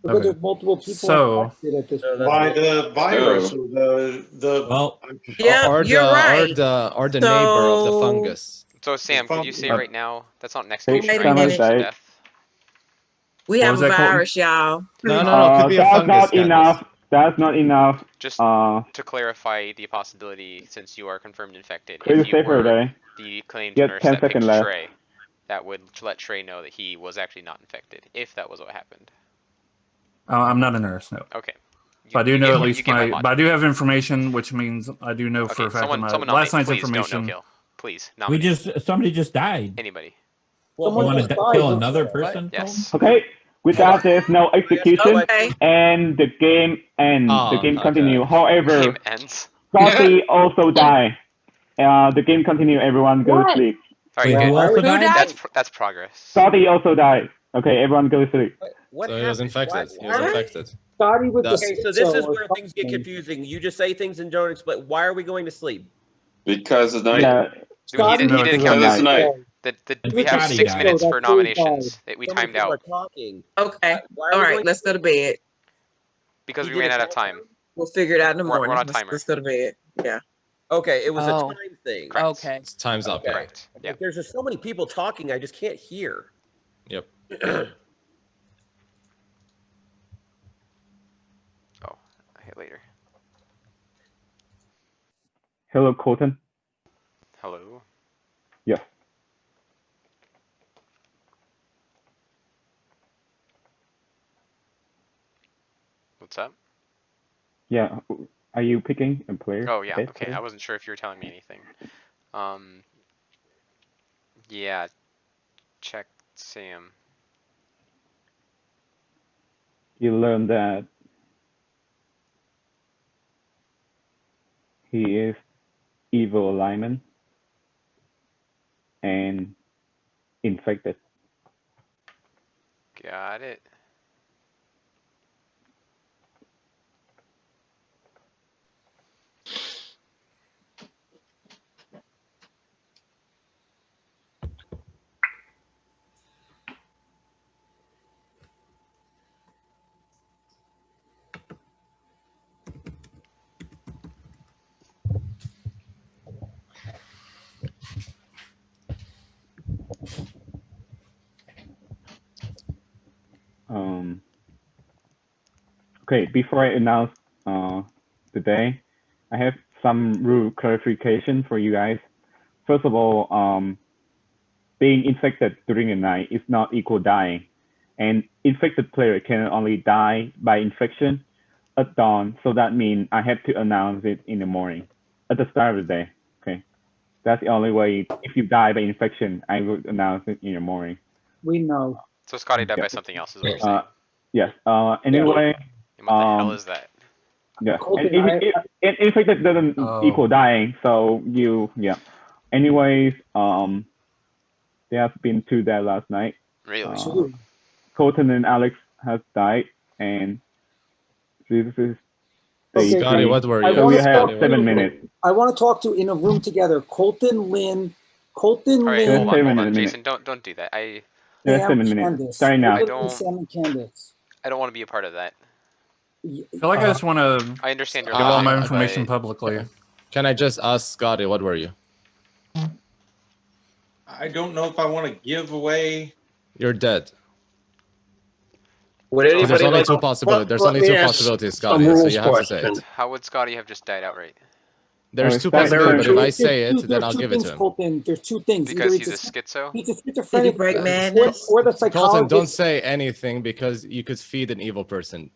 Because Okay. there's multiple people So- infected at this So point. that's- By the virus or the Well, Yeah, or you're the, right. or the neighbor of the So- fungus. So Sam, could you say Uh, right now that's not an Hey, execution, Wait a right? minute. It's just a Died. death. We What have was a that, Colton? virus, y'all. No, no, it could be a that's fungus. not Candace. enough. That's not enough. Just Uh, to clarify the possibility, since you are confirmed infected, Chris, if you stay for a were day. the claimed Yeah, nurse 10 that picked seconds left. Trey, that would let Trey know that he was actually not infected, if that was what happened. I'm not a nurse. No. Okay. But I do know get at my- least you get my but I logic. do have information, which means I do know for a fact someone, that someone last nominate. night's Please information. don't no kill. Please We nominate. somebody just died. Anybody. Well, You Someone want just to died, kill don't another you? person? Yes. Okay. With that, there's no execution, Okay. and the game ends. The Oh, game okay. continue. However, Game ends. Scotty also die. The game continue. Everyone go to What? sleep. Sorry, Wait, who What? also Who died? died? that's progress. Scotty also died. Okay, everyone go to sleep. What So happened? he was infected. He was why- infected. Scotty with the That- Okay, so this is schizo or where things get something. confusing. You just say things and don't explain. Why are we going to sleep? Because it's night. Yeah, He did No, a it's countdown. Because it's night. We have Scotty 6 died. minutes So for that's really nominations. We So many timed people are out talking. Okay. Why are All we right, going let's go to bed. because He we did ran a out of time. We'll figure it out in the We're morning. on a Let's, timer. let's go to bed. Yeah. Okay, it was a Oh. time thing. Correct. Okay. Time's up. Okay. Correct. Yeah. There's just so many people talking, I just can't hear. Yep. Oh, I hit later. hello, Colton. Hello. Yes. What's up? Yeah. Are you picking a player? Oh yeah. Best Okay. player? I wasn't sure if you were telling me anything. Yeah. Check Sam. You learn that he is evil alignment and infected. Got it. Okay, before I announce today, I have some rule clarification for you guys. First of all, being infected during the night is not equal dying. And infected player can only die by infection at dawn. So that means I have to announce it in the morning, at the start of the day. Okay, that's the only way. If you die by infection, I would announce it in the morning. We know. So Scotty died Yeah. by something else, is what you're saying. Yes. Anyway. And what the hell is that? Yeah, Colton, and infected doesn't equal dying. So yeah. Anyways, there has been 2 dead last night. Really? Colton and Alex has died, and this is Okay. Scotty, what were I you? So wanna we have talk 7 to- minutes. I want to talk to in a room together. Colton, Lynn, All right, Lynn. hold Seven on, minutes. Jason. Don't do that. I There's Sam, 7 minutes. Candace. Starting now. Colton and Sam and Candace. don't want to be a part of that. I feel like I just want to I understand your give all my logic, information but publicly. Can I just ask Scotty, what were you? I don't know if I want to give away. You're dead. Would Because anybody there's only like? two possibilities. There's let only me two ask possibilities, a Scotty. So rules you have to say question. it. how would Scotty have just died outright? There's two Well, possibilities, but if I There's say two- it, then there's I'll two give it things, to him. Colton. There's 2 things. Because Either he's a it's schizo? he's a Did he schizophrenic break or, madness? or the Colton, psychologist. don't say anything because you could feed an evil person.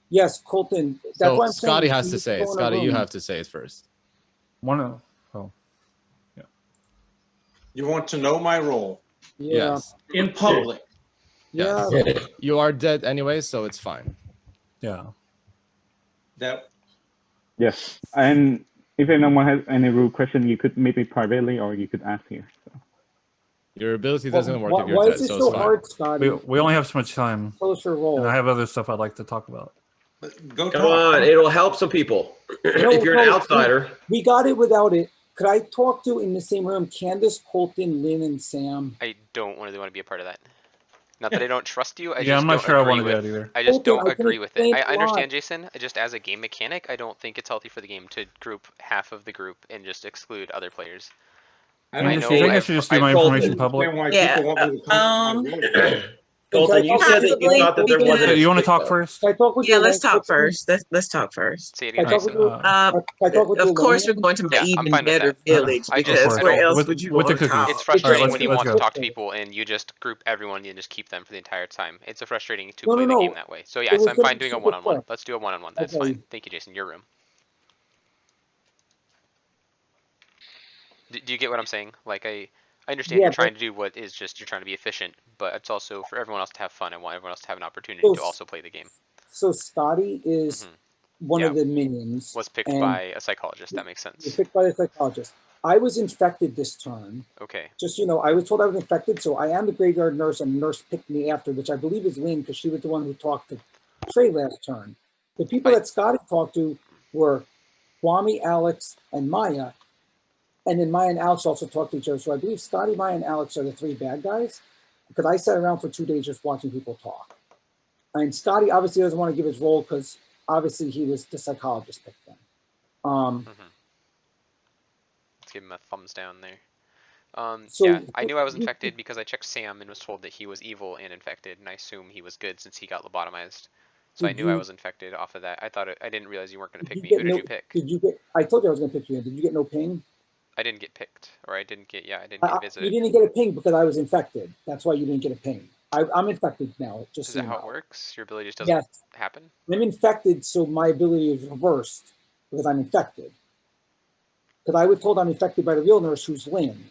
Yes, Colton. That's So what I'm Scotty saying. has We to need say go it. in a Scotty, you room. have to say it first. You want to know my role Yeah. Yes. in public. Yeah. Yes. You are dead anyway, so it's fine. Yeah. That Yes. And if anyone has any rule question, you could meet me privately or you could ask here. So. Your ability doesn't work Why, if you're why dead, is it so so it's fine. hard, Scotty? We only have so much time, Tell us your role. and I have other stuff I'd like to talk about. go Come talk. on, it'll help some people. If you're an outsider. We got it without it. Could I talk to in the same room Candace, Colton, Lynn, and Sam? I don't really want to be a part of that. Not that I don't trust you. I Yeah, just I'm not don't sure I agree want to do with. that either. I just Colton, don't I can agree with it. explain I a understand, lot. Jason. Just as a game mechanic, I don't think it's healthy for the game to group half of the group and just exclude other players. I I don't think know I I've- should just do I've my told information understand public. why Yeah, people want me to come to my role. Colton, you said that you Possibly, thought that there wasn't. Hey, a you want to stick, talk though. first? Can I talk with Yeah, you let's alone? talk first. Let's talk first. Say it Can again, I talk with Jason. you? Can I talk with you Of course, we're alone? going to my Yeah, I'm even fine with better that. village I just- because course. where else With- would you with the want to cookies. talk? It's frustrating let's when go- you let's want to go. talk to people and you just group everyone and just keep them for the entire time. It's a frustrating to No, play no, the no. game that way. So It yes, was I'm gonna fine be doing a super one-on-one. quick. Let's do a one-on-one. That's Okay. fine. Thank you, Jason. Your room. Do you get what I'm saying? Like I understand Yeah, you're trying to do what is just you're trying to be efficient, but it's also for everyone else to have fun. I want everyone else to have an opportunity to also play the game. So Scotty is one Yeah. of the minions. Was picked and by a psychologist. That makes was sense. picked by the psychologist. I was infected this turn. Okay. Just, I was told I was infected, so I am the graveyard nurse, and the nurse picked me after, which I believe is Lynn, because she was the one who talked to Trey last turn. The people that Scotty talked to were Kwame, Alex, and Maya. And then Maya and Alex also talked to each other. So I believe Scotty, Maya, and Alex are the three bad guys, because I sat around for 2 days just watching people talk. And Scotty obviously doesn't want to give his role because obviously he was the psychologist picked them. Let's give him a thumbs down there. So- yeah, I knew I was infected because I checked Sam and was told that he was evil and infected, and I assume he was good since he got lobotomized. So I Did knew I you- was infected off of that. I didn't realize you weren't going to pick me. get Who did no- you pick? Did you get? I told you I was going to pick you. Did you get no ping? I didn't get picked, or I didn't get. Yeah, I didn't get You visited. didn't get a ping because I was infected. That's why you didn't get a ping. I'm infected now. Just Is so that you how it know. works? Your ability just doesn't Yes. happen? I'm infected, so my ability is reversed because I'm infected. Because I was told I'm infected by the real nurse, who's Lynn.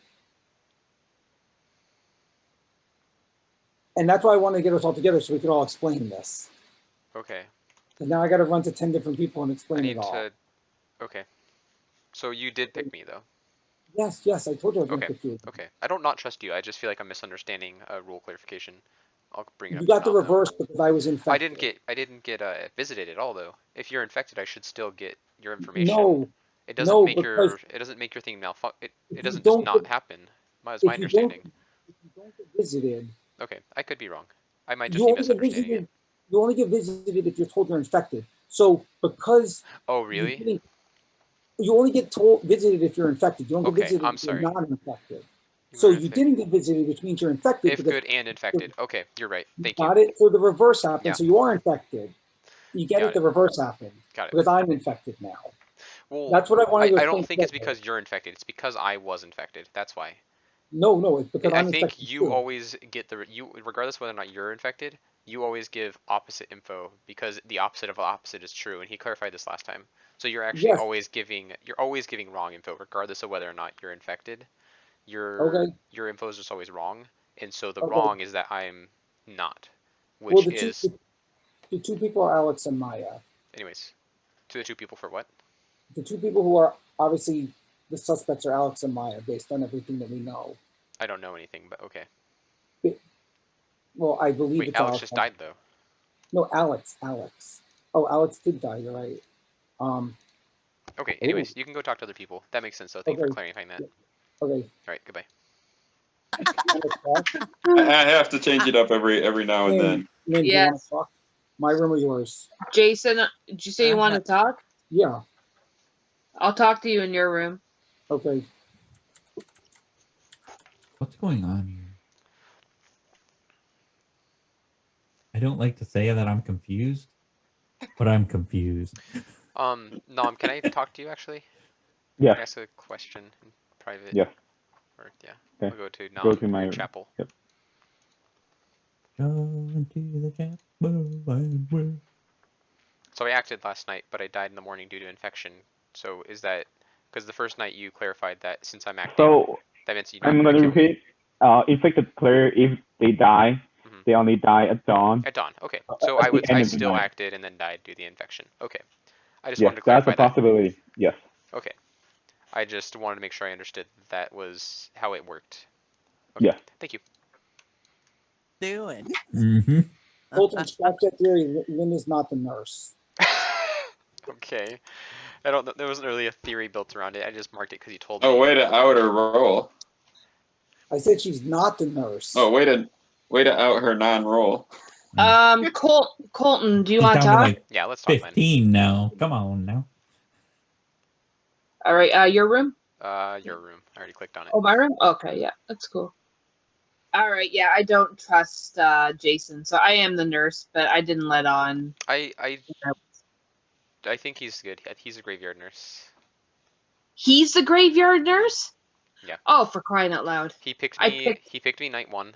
And that's why I wanted to get us all together so we could all explain this. Okay. And now I got to run to 10 different people and I explain need it all. to. Okay. So you did pick me though. Yes, I told you I was going Okay. to pick you. Okay. I don't not trust you. I just feel like I'm misunderstanding a rule clarification. I'll bring it up. You to got the Nom, though. reverse because I was infected. I didn't get visited at all though. If you're infected, I should still get your information. No. It doesn't make your thing it doesn't just not happen. That's my understanding. If you don't get visited, Okay, I could be wrong. I might just you be only get misunderstanding visited. it. You only get visited if you're told you're infected. So because Oh really? you only get visited if you're infected. You don't get Okay, visited I'm if you're sorry. not infected. So you didn't get visited, which means you're infected. If because good and infected. Okay, you're right. Thank you. got it. So the reverse happened. Yeah. So you are infected. You get Got it. The reverse happened. Got it. Because I'm infected now. Well, That's what I wanted to I explain don't think it's because you're infected. It's because I was infected. That's why. No, it's because I I'm think infected you too. always get regardless whether or not you're infected, you always give opposite info because the opposite of opposite is true, and he clarified this last time. So you're actually Yes. always giving wrong info regardless of whether or not you're infected. Your info is just always wrong, and so the wrong is that I'm not, which Well, is the two people are Alex and Maya. anyways, to the two people for what? The two people who are obviously the suspects are Alex and Maya, based on everything that we know. I don't know anything, but okay. Well, I believe Wait, it's Alex just died though. No, Alex. Oh, Alex did die. You're right. Okay. Anyways, you can go talk to other people. That makes sense. So thank you for clarifying that. Okay. All right. Goodbye. I have to change it up every now and then. Lynn, do you want to talk? My room or yours? Jason, did you say you want to talk? Yeah. I'll talk to you in your room. Okay. What's going on here? I don't like to say that I'm confused, but I'm confused. Nom, can I talk to you actually? Yes. Can I ask a question in private? Yes. Or yeah. Okay. We'll go to Nom. Go to my chapel. Yep. Go into the chapel and we're... So I acted last night, but I died in the morning due to infection. So is that because the first night you clarified that since I'm acting, So that means you I'm going to repeat. Infected player, if they die, they only die at dawn. At dawn. Okay. So At the end I of the still night. acted and then died due to the infection. Okay. I just Yes, wanted to that's clarify a possibility. Yes. that. Okay. I just wanted to make sure I understood that was how it worked. Okay. Yes. Thank you. Doing. Mm-hmm. Colton, scratch that theory. Lynn is not the nurse. Okay. I don't know. There wasn't really a theory built around it. I just marked it because you told me. Oh, way to out her role. I said she's not the nurse. Oh, way to out her non-role. Colton, do you He's want to down to talk? like Yeah, let's talk, 15 now. Come on now. All right. Your room? Your room. I already clicked on it. Oh, my room? Okay, yeah, that's cool. All right, yeah, I don't trust Jason, so I am the nurse, but I didn't let on. I think he's good. He's a graveyard nurse. He's the graveyard nurse? Yeah. Oh, for crying out loud. He picked me. He picked me night 1,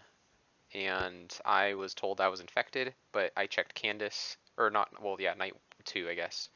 and I was told I was infected, but I checked Candace, or not. Well, yeah, night 2, I guess.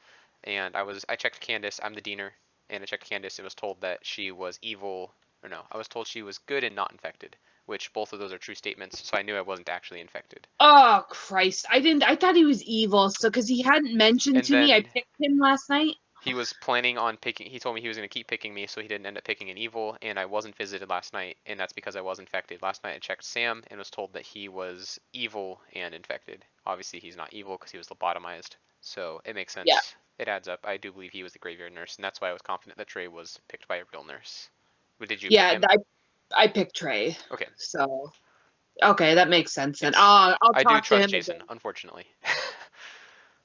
And I checked Candace. I'm the diener, and I checked Candace and was told that she was evil. Or no, I was told she was good and not infected, which both of those are true statements. So I knew I wasn't actually infected. Oh Christ! I thought he was evil. So because he hadn't mentioned And to me, I then picked him last night. he was planning on picking. He told me he was going to keep picking me, so he didn't end up picking an evil. And I wasn't visited last night, and that's because I was infected. Last night I checked Sam and was told that he was evil and infected. Obviously he's not evil because he was lobotomized. So it makes sense. Yeah. It adds up. I do believe he was the graveyard nurse, and that's why I was confident that Trey was picked by a real nurse. Did you? Yeah, pick him? I picked Trey. Okay. So, okay, that makes sense. And I I'll do talk to trust him Jason, again. unfortunately.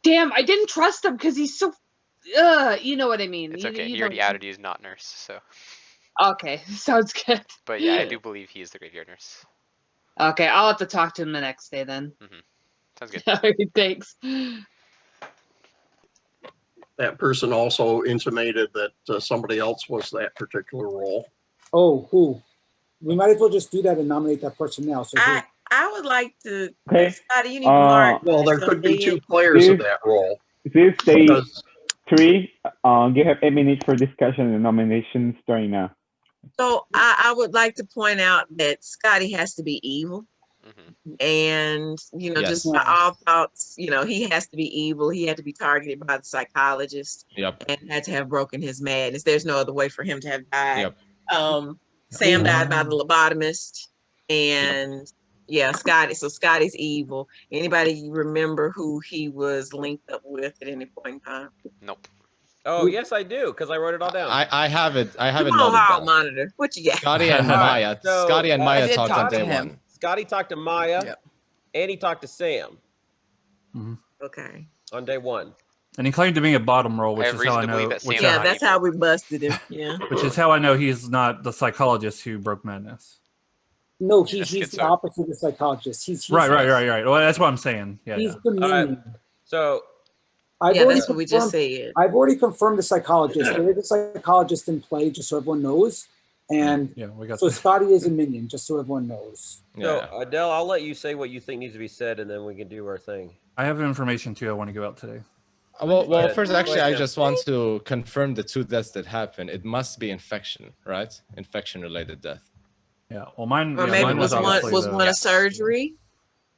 Damn, I didn't trust him because he's so. You know what I mean. It's You- okay. you He already know- added he's not nurse, so. Okay, sounds good. But yeah, I do believe he is the graveyard nurse. Okay, I'll have to talk to him the next day then. Sounds good. Alright, thanks. That person also intimated that somebody else was that particular role. Oh, who? We might as well just do that and nominate that person now. So who? I would like to. Okay. Scotty, you need to mark. Well, there could be 2 players of that role. This day Because 3. You have 8 minutes for discussion and nominations starting now. So I would like to point out that Scotty has to be evil. And, you know, Yes. just by all thoughts, you know, he has to be evil. He had to be targeted by the psychologist. Yep. And had to have broken his madness. There's no other way for him to have died. Yep. Sam died by the lobotomist. And yeah, Scotty. So Scotty's evil. Anybody remember who he was linked up with at any point in time? Nope. Oh, yes, I do, because I wrote it all down. I have it. I have it Come on, noted hall down. monitor. What you got? Scotty and All right, Maya. so, Scotty and I Maya did talked on talk to day him. 1. Scotty talked to Maya, and he talked to Sam Okay. on day 1. And he claimed to be a bottom roll, I which have is reason how I to believe know. that Sam Which, is Yeah, not that's how we busted him. Yeah. which is how I know he's not the psychologist who broke madness. No, Yeah, he's the schizo. opposite of the psychologist. He's Right. Well, that's what I'm saying. Yeah. He's yeah. the All right. minion. So, I've Yeah, already that's what we just confirmed- said. I've already confirmed the psychologist. There is a psychologist in play, just so everyone knows. And Yeah, we got so that. Scotty is a minion, just so everyone knows. so Adele, I'll let you say what you think needs to be said, and then we can do our thing. I have information too. I want to go out today. Well, ahead. first, Go actually, ahead, I Sam. just want to confirm the 2 deaths that happened. It must be infection, right? Infection-related death. Yeah. Well, mine. Or yeah, maybe mine was obviously was the- one a surgery?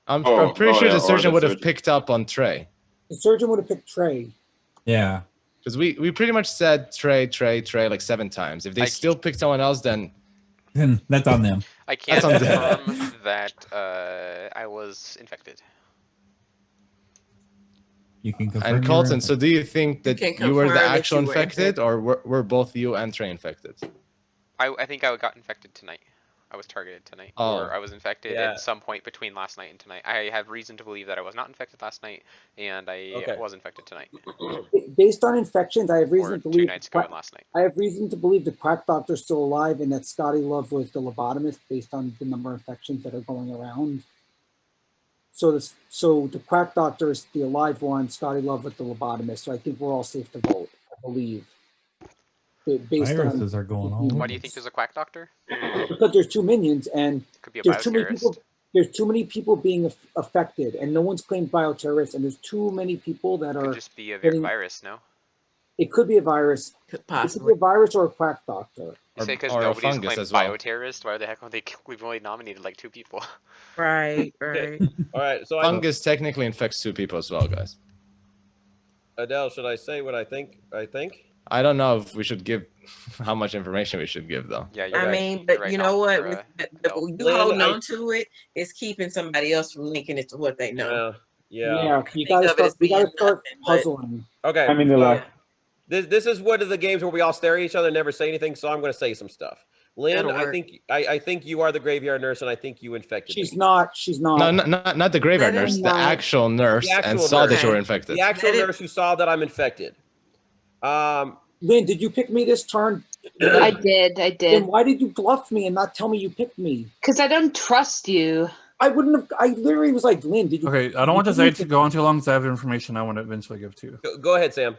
I'm Oh, pretty sure yeah, the or surgeon the would have surgeon. picked up on Trey. The surgeon would have picked Trey. Yeah. Because we pretty much said Trey like 7 times. If they still pick someone else, then Then that's on them. I can't That's on them. confirm that I was infected. You can confirm. and you were Colton. infected. So do you think that can you were the confirm that actual you were infected, or were both you and Trey infected? I think I got infected tonight. I was targeted tonight, Oh. or I was infected Yeah. at some point between last night and tonight. I have reason to believe that I was not infected last night, and I Okay. was infected tonight, Based on infections, I have or reason to 2 believe. nights ago and last night. I have reason to believe the quack doctor's still alive and that Scotty Love was the lobotomist based on the number of infections that are going around. So the quack doctor is the alive one, Scotty Love with the lobotomist. So I think we're all safe to vote, I believe. Based Viruses are going all Why over do you think us. there's a quack doctor? because there's 2 minions and Could be a there's too many bioterrorist. people. There's too many people being affected, and no one's claimed bioterrorists, and there's too many people that Could are. just be a getting- virus, no? It could be a virus. Could It could possibly. be a virus or a quack doctor. You say because or a nobody's fungus claimed as well. bioterrorist. Why the heck would they? We've only nominated like 2 people. Right, right. All right. So, Fungus technically infects 2 people as well, guys. Adele, should I say what I think? I don't know if we should give how much information we should give though. Yeah, you're I right. mean, You're but right, you know what? Dr. You Lynn, holding I- on to it is keeping somebody else from linking it to what they know. Yeah. You Think gotta of it start. as You gotta being start nothing, but- puzzling. Okay. I'm in the so left. This is one of the games where we all stare at each other and never say anything. So I'm going to say some stuff. Lynn, That'll work. I think you are the graveyard nurse, and I think you infected She's me. not. She's not. No, not the graveyard Let him nurse, the know. actual nurse, The actual and saw that nurse. you were infected. The actual Let it- nurse who saw that I'm infected. Lynn, did you pick me this turn I did. Then why did you bluff me and not tell me you picked me? Because I don't trust you. I wouldn't have. I literally was like, Lynn, did you? Okay, I don't want this day to go on too long because I have information I want to eventually give to you. Go ahead, Sam.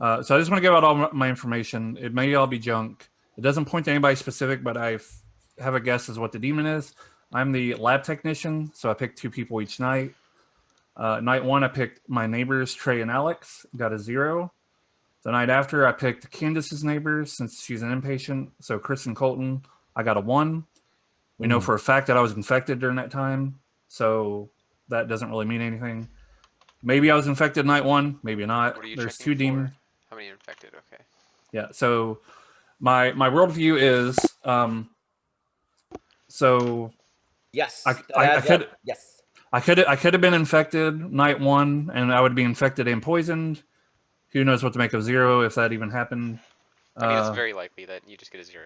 So I just want to give out all my information. It may all be junk. It doesn't point to anybody specific, but I have a guess as what the demon is. I'm the lab technician, so I picked 2 people each night. Night 1, I picked my neighbors, Trey and Alex, got a 0. The night after, I picked Candace's neighbors since she's an inpatient. So Chris and Colton, I got a 1. We know for a fact that I was infected during that time, so that doesn't really mean anything. Maybe I was infected night 1, maybe not. What are you There's checking 2 demons. How many are infected? Okay. Yeah, so my worldview is so yes, I could yes. I could have been infected night 1 and I would be infected and poisoned. Who knows what to make of 0 if that even happened. I mean, it's very likely that you just get a 0.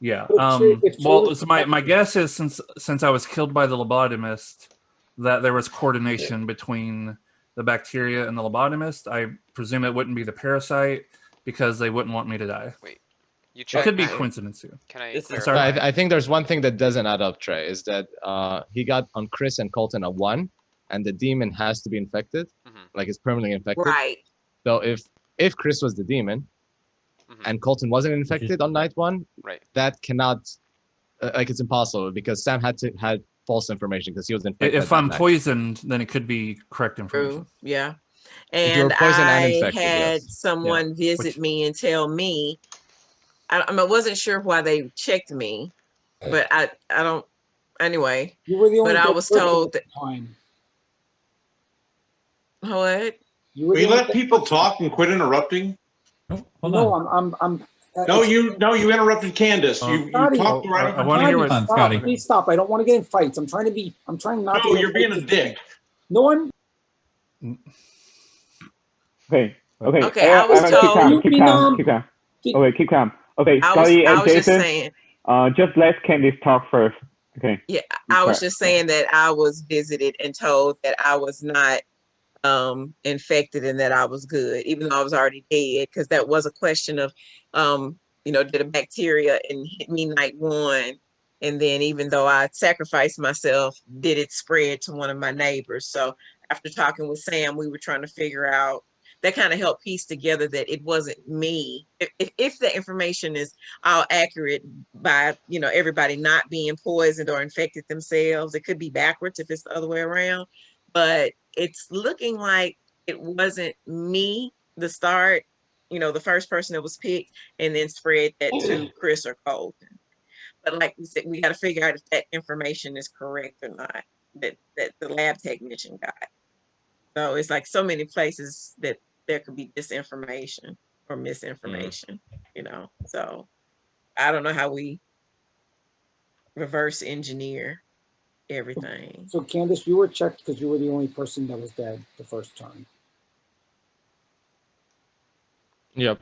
Yeah. If Well, so my guess is since I was killed by the lobotomist, that there was coordination between the bacteria and the lobotomist. I presume it wouldn't be the parasite because they wouldn't want me to die. Wait, you It checked? could be coincidence too. Can I? This is So I think there's one thing that doesn't add up, Trey, is that he got on Chris and Colton a 1, and the demon has to be infected, like it's permanently infected. Right. So if Chris was the demon, and Colton wasn't infected on night 1, right, that cannot, like it's impossible because Sam had false information because he was infected. If I'm poisoned, then it could be correct information. Yeah. If you were And poisoned and I infected, had yes. someone visit me and tell me, I wasn't sure why they checked me, but I don't, anyway. You were the only. But I dead was person told at that. the time. What? Will you let people talk and quit interrupting? No, I'm. No, you interrupted Candace. You talked right over. I want to hear what Scotty. Please stop. I don't want to get in fights. I'm trying not to. No, you're being a dick. No, I'm. Okay. Okay, I was told. Keep calm. Okay, keep calm. Okay, Scotty and was just Jason, saying. just let Candice talk first. Okay. Yeah, I was just saying that I was visited and told that I was not infected and that I was good, even though I was already dead, because that was a question of did a bacteria and hit me night 1, and then even though I sacrificed myself, did it spread to one of my neighbors? So after talking with Sam, we were trying to figure out, that kind of helped piece together that it wasn't me. If the information is all accurate by everybody not being poisoned or infected themselves, it could be backwards if it's the other way around, but it's looking like it wasn't me the start, the first person that was picked, and then spread that to Chris or Colton. But like we said, we got to figure out if that information is correct or not, that the lab technician got. So it's like so many places that there could be disinformation or misinformation, so I don't know how we reverse engineer everything. So Candace, you were checked because you were the only person that was dead the first time. Yep.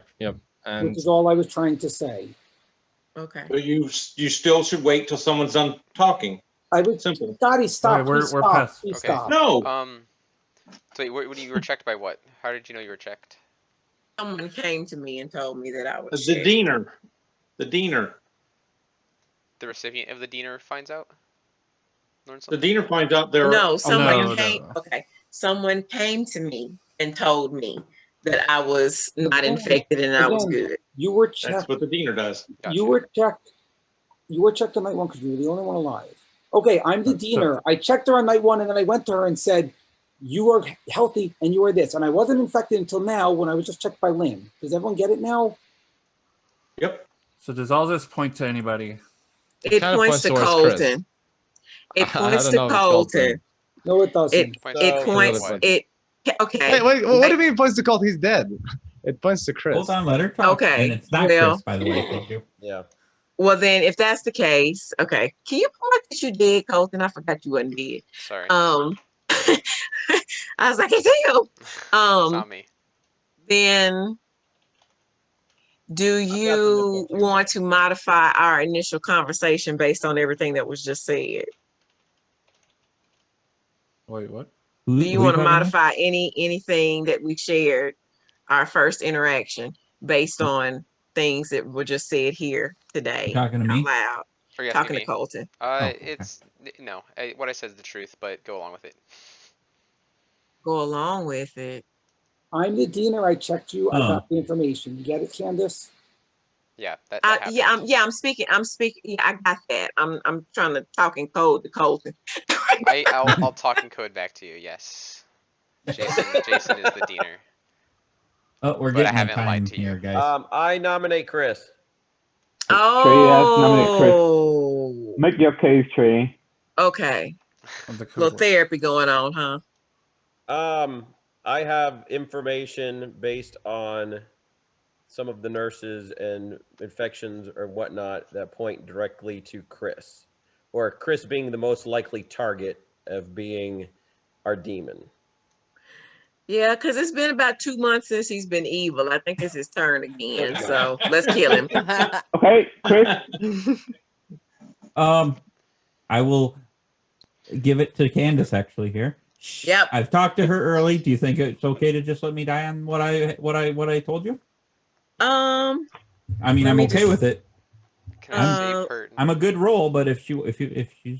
And which is all I was trying to say. Okay. But you still should wait till someone's done talking. I would. Simple. Scotty, stop. We're stop. past. Please Okay. stop. No. So you were checked by what? How did you know you were checked? Someone came to me and told me that I was The checked. diener. The diener. The recipient of the diener finds out? Learn The something? diener finds out there. No, someone no. came. Okay, someone came to me and told me that I was not infected and I was good. You were That's checked. what the diener does. Gotcha. You were checked. You were checked on night 1 because you were the only one alive. Okay, I'm the diener. I checked her on night 1 and then I went to her and said, "You are healthy and you are this." And I wasn't infected until now when I was just checked by Lynn. Does everyone get it now? Yep. So does all this point to anybody? It kinda points to towards Colton. Chris. It I points don't to know if it's Colton. Colton. No, it doesn't. It So- points. What? It okay. Wait, what do you mean it points to Colt? He's dead. It points to Chris. Hold on, let her talk. Okay, And it's not well- Chris, by the way. Thank you. Yeah. Well, then, if that's the case, okay. Can you point that you did, Colton? I forgot you wasn't dead. Sorry. I was like, it's you. It's not me. Then do you want to modify our initial conversation based on everything that was just said? Wait, what? Who, Do you who want to talking about? modify anything that we shared, our first interaction, based on things that were just said here today. You talking to out me? loud. Or you asking Talking to me? Colton. okay. It's no. What I said is the truth, but go along with it. Go along with it. I'm the deaner. I checked you. I Oh. got the information. You get it, Candace? Yeah, that happened. I'm speaking. Yeah, I got that. I'm trying to talk in code to Colton. I'll talk in code back to you. Yes, Jason is the deaner. Oh, we're But I getting on haven't lied time to you. here, guys. I nominate Chris. Oh. Make your case, Trey. Okay. Of the code Little word. therapy going on, huh? I have information based on some of the nurses and infections or whatnot that point directly to Chris, or Chris being the most likely target of being our demon. Yeah, because it's been about 2 months since he's been evil. I think it's his turn again. So let's kill him. Okay, Chris. I will give it to Candace actually here. Yep. I've talked to her early. Do you think it's okay to just let me die on what I told you? I mean, let I'm me okay just- with it. Can I say, Pert? I'm a good role, but if she's,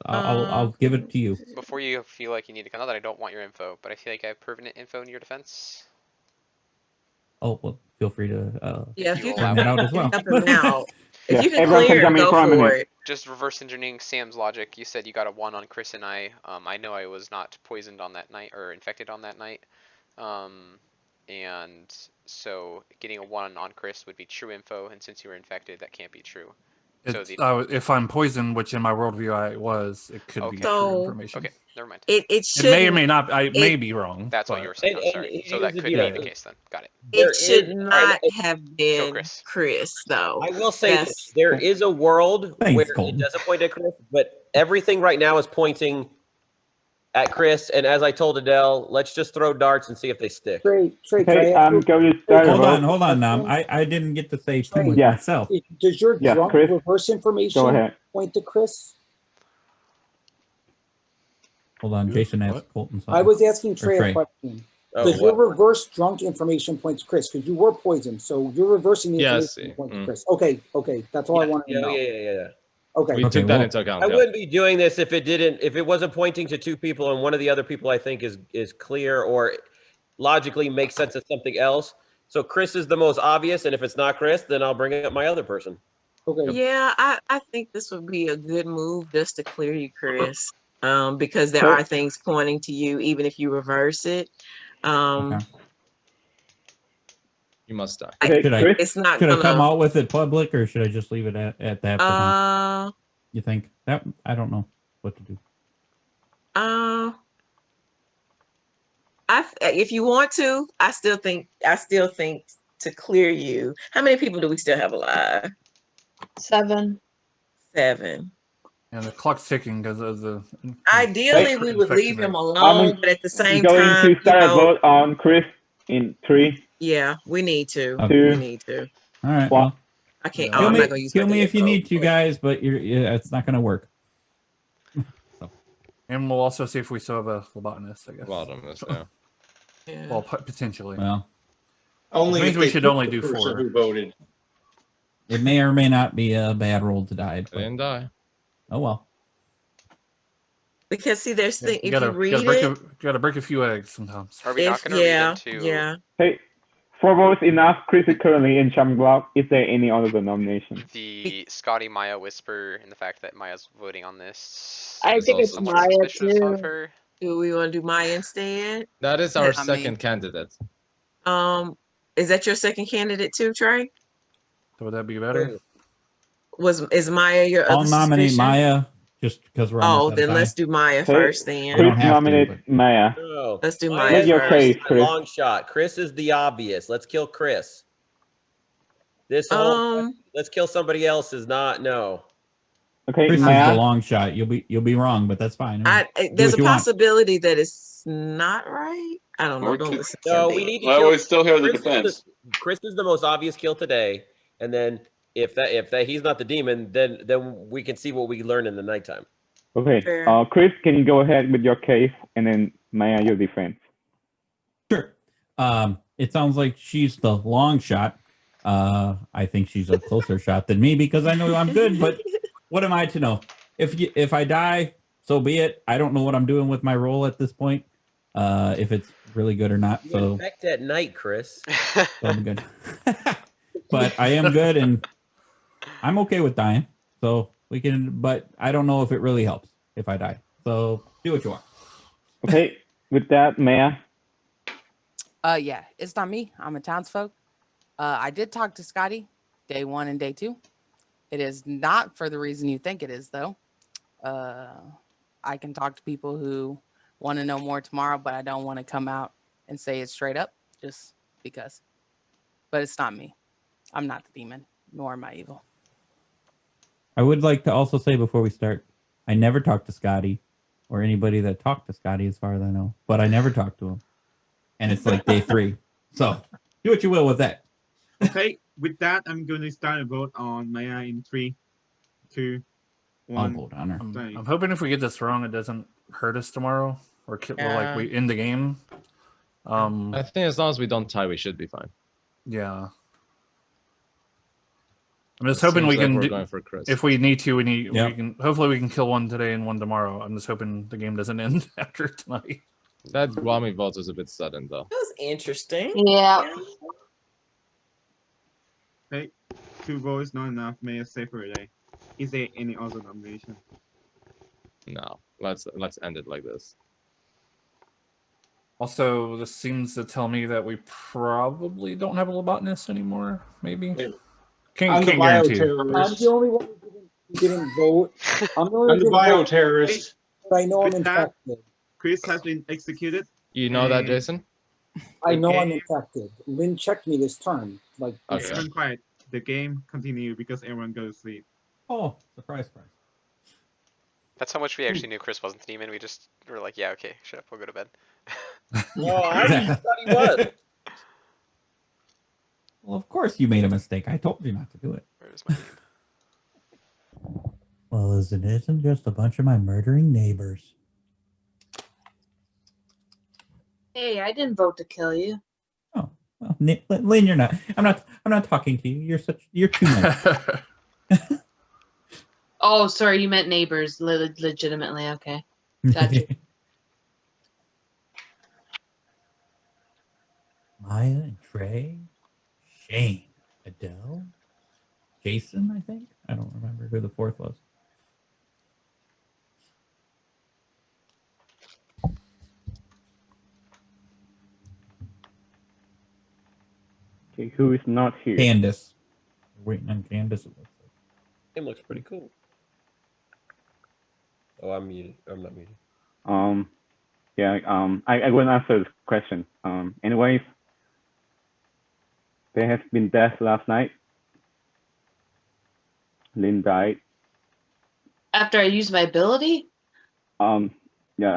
I'll give it to you. Before you feel like you need to, not that I don't want your info, but I feel like I have pertinent info in your defense. Oh well, feel free to Yeah, if you bring that out as well. help him out. If Yeah, you can everyone can clear come it, in go for a for minute. it. Just reverse engineering Sam's logic. You said you got a 1 on Chris and I. I know I was not poisoned on that night or infected on that night. And so getting a 1 on Chris would be true info, and since you were infected, that can't be true. So If I'm poisoned, which in my worldview I was, it could be true information. Okay, never mind. It should. It may or may not. I may be wrong. That's what you were saying. I'm sorry. So that could be the case then. Got it. It should not have been Chris. Chris, though. I will say this, there is a world where it doesn't point at Chris, but everything right now is pointing at Chris. And as I told Adele, let's just throw darts and see if they stick. Trey, Okay, I'm going to start. Hold on, now. I didn't get to say too much Yeah. myself. Does your Yeah, drunk Chris, reverse information go ahead. point to Chris? Hold on, Jason asked Colton something. I was asking Trey Or a question. Oh, Does your what? reverse drunk information point to Chris? Because you were poisoned, so you're reversing the Yes. information to point to Chris. Okay, that's all I wanted to know. Yeah. Okay. We took that into account. I yeah. wouldn't be doing this if it wasn't pointing to 2 people and one of the other people I think is clear or logically makes sense as something else. So Chris is the most obvious, and if it's not Chris, then I'll bring up my other person. Okay. Yeah, I think this would be a good move just to clear you, Chris. Because there So- are things pointing to you, even if you reverse it. You must die. Should I, It's not should I come gonna. out with it public, or should I just leave it at that for now? You think that? I don't know what to do. If you want to, I still think to clear you. How many people do we still have alive? 7. 7. And the clock's ticking because of the. Ideally, we would leave him alone, but at the same going time, to start a vote on Chris in 3. yeah, we need to. Okay. We need to. All right. Well, I can't. kill I'm me, not gonna use kill my me if you vote. need to, guys. But it's not going to work. And we'll also see if we still have a lobotomist, I guess. Lobotomist, yeah. Yeah. Well, potentially. Well, Only Which means if we they should pick only the do person 4. Who voted? it may or may not be a bad roll to die. I But, didn't die. oh well. Because see, there's Yeah, if you read gotta break a few eggs sometimes. Are we not going to read into? Yeah. Hey, 4 votes enough. Chris is currently in Chum Block. Is there any other nomination? The Scotty Maya whisper and the fact that Maya's voting on this. I is think it's somewhat Maya, suspicious of too. her. Do we want to do Maya instead? That is our I second mean- candidate. Is that your second candidate too, Trey? So would that be better? Is Maya your I'll other nominate suspicion? Maya just because we're Oh, almost out of then time. let's do Maya Hey, first. Then don't Chris have to, nominate Maya. No. let's do Maya Maya Make your first. case, a Chris. long shot. Chris is the obvious. Let's kill Chris. This whole let's kill somebody else is not no. Okay, Chris is the Maya. long shot. You'll be wrong, but that's fine. Do There's what a you want. possibility that it's not right. I don't know. Don't listen to No, him, we babe. need to Well, kill we still hear the Chris is defense. Chris is the most obvious kill today, and then if that he's not the demon, then we can see what we learn in the nighttime. Okay, Fair. Chris, can you go ahead with your case, and then Maya, your defense. Sure. It sounds like she's the long shot. I think she's a closer shot than me because I know I'm good, but what am I to know? If I die, so be it. I don't know what I'm doing with my role at this point. If it's really good or not. You So infect at night, Chris. I'm good. But I am good and I'm okay with dying. So we can, but I don't know if it really helps if I die. So do what you want. Okay, with that, Maya. Yeah, it's not me. I'm a townsfolk. I did talk to Scotty day 1 and day 2. It is not for the reason you think it is, though. I can talk to people who want to know more tomorrow, but I don't want to come out and say it straight up just because. But it's not me. I'm not the demon, nor am I evil. I would like to also say before we start, I never talked to Scotty or anybody that talked to Scotty as far as I know, but I never talked to him. And it's like day 3. So do what you will with that. Okay, with that, I'm going to start a vote on Maya in 3, 2, 1. I'll vote on her. I'm hoping if we get this wrong, it doesn't hurt us tomorrow or like we end the game. I think as long as we don't tie, we should be fine. Yeah. I'm just It hoping we seems like can we're do, going for Chris. if we need to, we Yep. can hopefully we can kill one today and one tomorrow. I'm just hoping the game doesn't end after tonight. That Guami vote was a bit sudden, though. That was interesting. Yeah. Okay, 2 votes not enough. Maya say for a day. Is there any other nomination? No, let's end it like this. Also, this seems to tell me that we probably don't have a lobotomist anymore. Maybe. Can't guarantee. I'm the only one who didn't vote. I'm the only I'm the one who didn't vote, bioterrorist. but I know I'm With that, infected. Chris has been executed. You know that, and Jason? I know I'm game- infected. Lynn checked me this turn. Like, Okay. Everyone quiet. The game continue because everyone goes to sleep. Oh, surprise. That's how much we actually knew Chris wasn't the demon. We just were like, yeah, okay, shut up, we'll go to bed. No, I thought he was. Well, of course you made a mistake. I told you not to do it. Where's my name? Well, it isn't just a bunch of my murdering neighbors. Hey, I didn't vote to kill you. Oh, well, Lynn, you're not. I'm not talking to you. You're too nice. Oh, sorry, you meant neighbors. Legitimately, okay. Gotcha. Maya and Trey, Shane, Adele, Jason, I think. I don't remember who the fourth was. Okay, who is not here? Candace. We're waiting on Candace. It looks like. Game looks pretty cool. Oh, I'm muted. I'm not muted. Yeah, I will answer this question. Anyways, there has been death last night. Lynn died. After I used my ability? Yeah,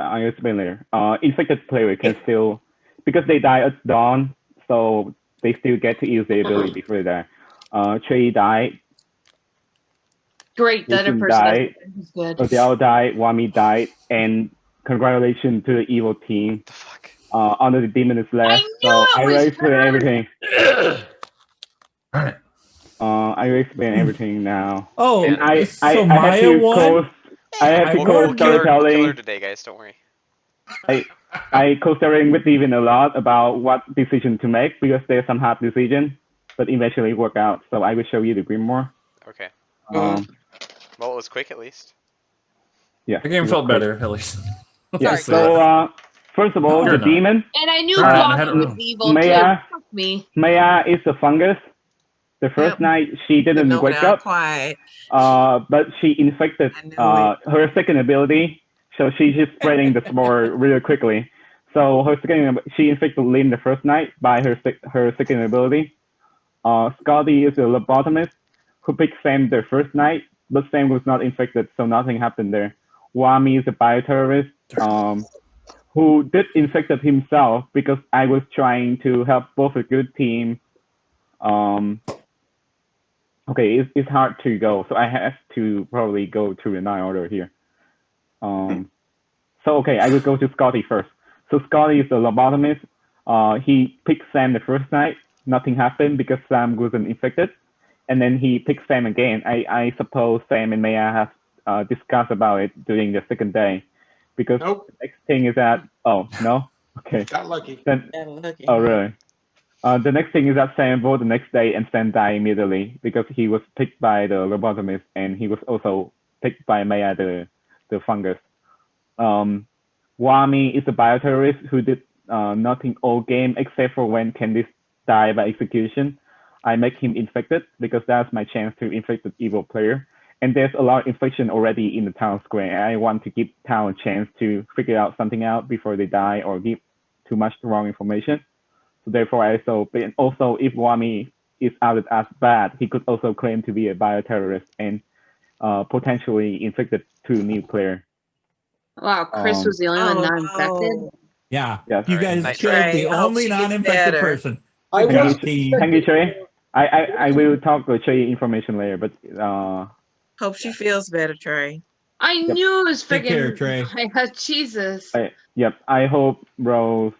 I'll explain later. Infected player can still, because they die at dawn, so they still get to use the ability before they die. Trey died. Great, the other Jason person died. is good. Odell died. Wami died. And congratulations to the evil team. The fuck? Under the demon is left. knew So it I will was explain her! everything. Alright. I will explain everything now. Oh, And I so had Maya to won? close. I had to We'll close kill her storytelling. today, guys, don't worry. I co-starring with Steven a lot about what decision to make because there's some hard decision, but eventually work out. So I will show you the Grimoire. Okay. Um, Well, it was quick at least. yeah. The game it felt was quick. better, at least. Yeah. Sorry, So first of all, You're the not. demon. And I knew Alright, I Guami had it was wrong. evil Maya. too. Fuck me. Maya is a fungus. The first Yep. night she didn't No, wake now up, quiet. but she infected I knew it. her second ability, so she's just spreading the spore really quickly. So her second, she infected Lynn the first night by her second ability. Scotty is a lobotomist who picked Sam the first night, but Sam was not infected, so nothing happened there. Wami is a bioterrorist who did infected himself because I was trying to help both a good team. Okay, it's hard to go, so I have to probably go to an order here. So okay, I will go to Scotty first. So Scotty is a lobotomist. He picked Sam the first night nothing happened because Sam wasn't infected. And then he picked Sam again. I suppose Sam and Maya have discussed about it during the second day, because Nope. the next thing is that, oh, no? Okay. Got lucky. Then, Got lucky, oh, huh? really? The next thing is that Sam voted the next day and Sam died immediately because he was picked by the lobotomist and he was also picked by Maya, the fungus. Wami is a bioterrorist who did nothing all game except for when Candice died by execution. I make him infected because that's my chance to infect the evil player. And there's a lot of infection already in the town square. I want to give town a chance to figure out something out before they die or give too much wrong information. So therefore, I also if Wami is outed as bad, he could also claim to be a bioterrorist and potentially infected 2 new players. Wow, Chris was the only one not infected. no. Yeah. Yes. You All right, guys nice killed try. the Trey, I hope only she gets non-infected better. person. I Good job, was team. Thank you, Trey. I will talk to Trey information later, but Hope she feels better, Trey. I Yep. knew it was Take care, freaking. Trey. Jesus. yep. I hope Rose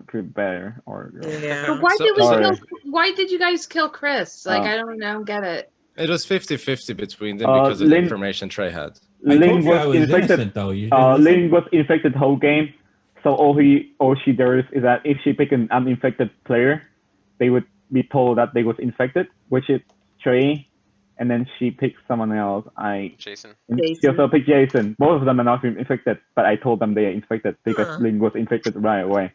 could better or Yeah. But why So- did we Sorry. kill? Why did you guys kill Chris? Like, Oh. I don't get it. It was 50-50 between them Uh, because of the Lin- information Trey had. I Lin told you was I was infected. innocent, though. You didn't listen? Lin was infected the whole game. So all she does is that if she pick an uninfected player, they would be told that they was infected, which is Trey, and then she picks someone else. Jason. She also picked Jason. Both of them are not infected, but I told them they are infected because Huh. Lin was infected right away.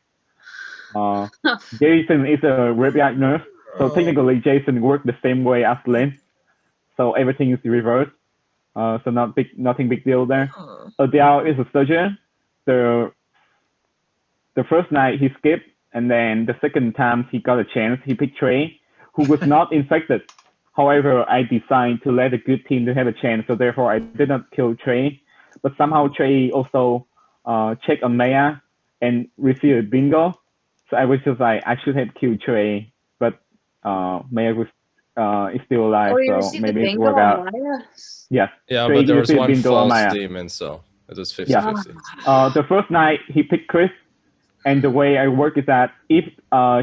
Jason is a graveyard nurse, so Oh. technically Jason worked the same way as Lin, so everything is reversed. So nothing big deal there. Huh. Adele is a surgeon. The first night he skipped, and then the second time he got a chance, he picked Trey, who was not infected. However, I decided to let a good team to have a chance, so therefore I did not kill Trey. But somehow Trey also checked on Maya and received a bingo. So I was just like, I should have killed Trey, but Maya was is still alive, Oh, you so received the maybe it bingo worked on out. Maya? Yes. Yeah, Trey but there was received one bingo on false Maya. demon, so it was 50-50. Yeah. The first night he picked Chris, and the way I work is that if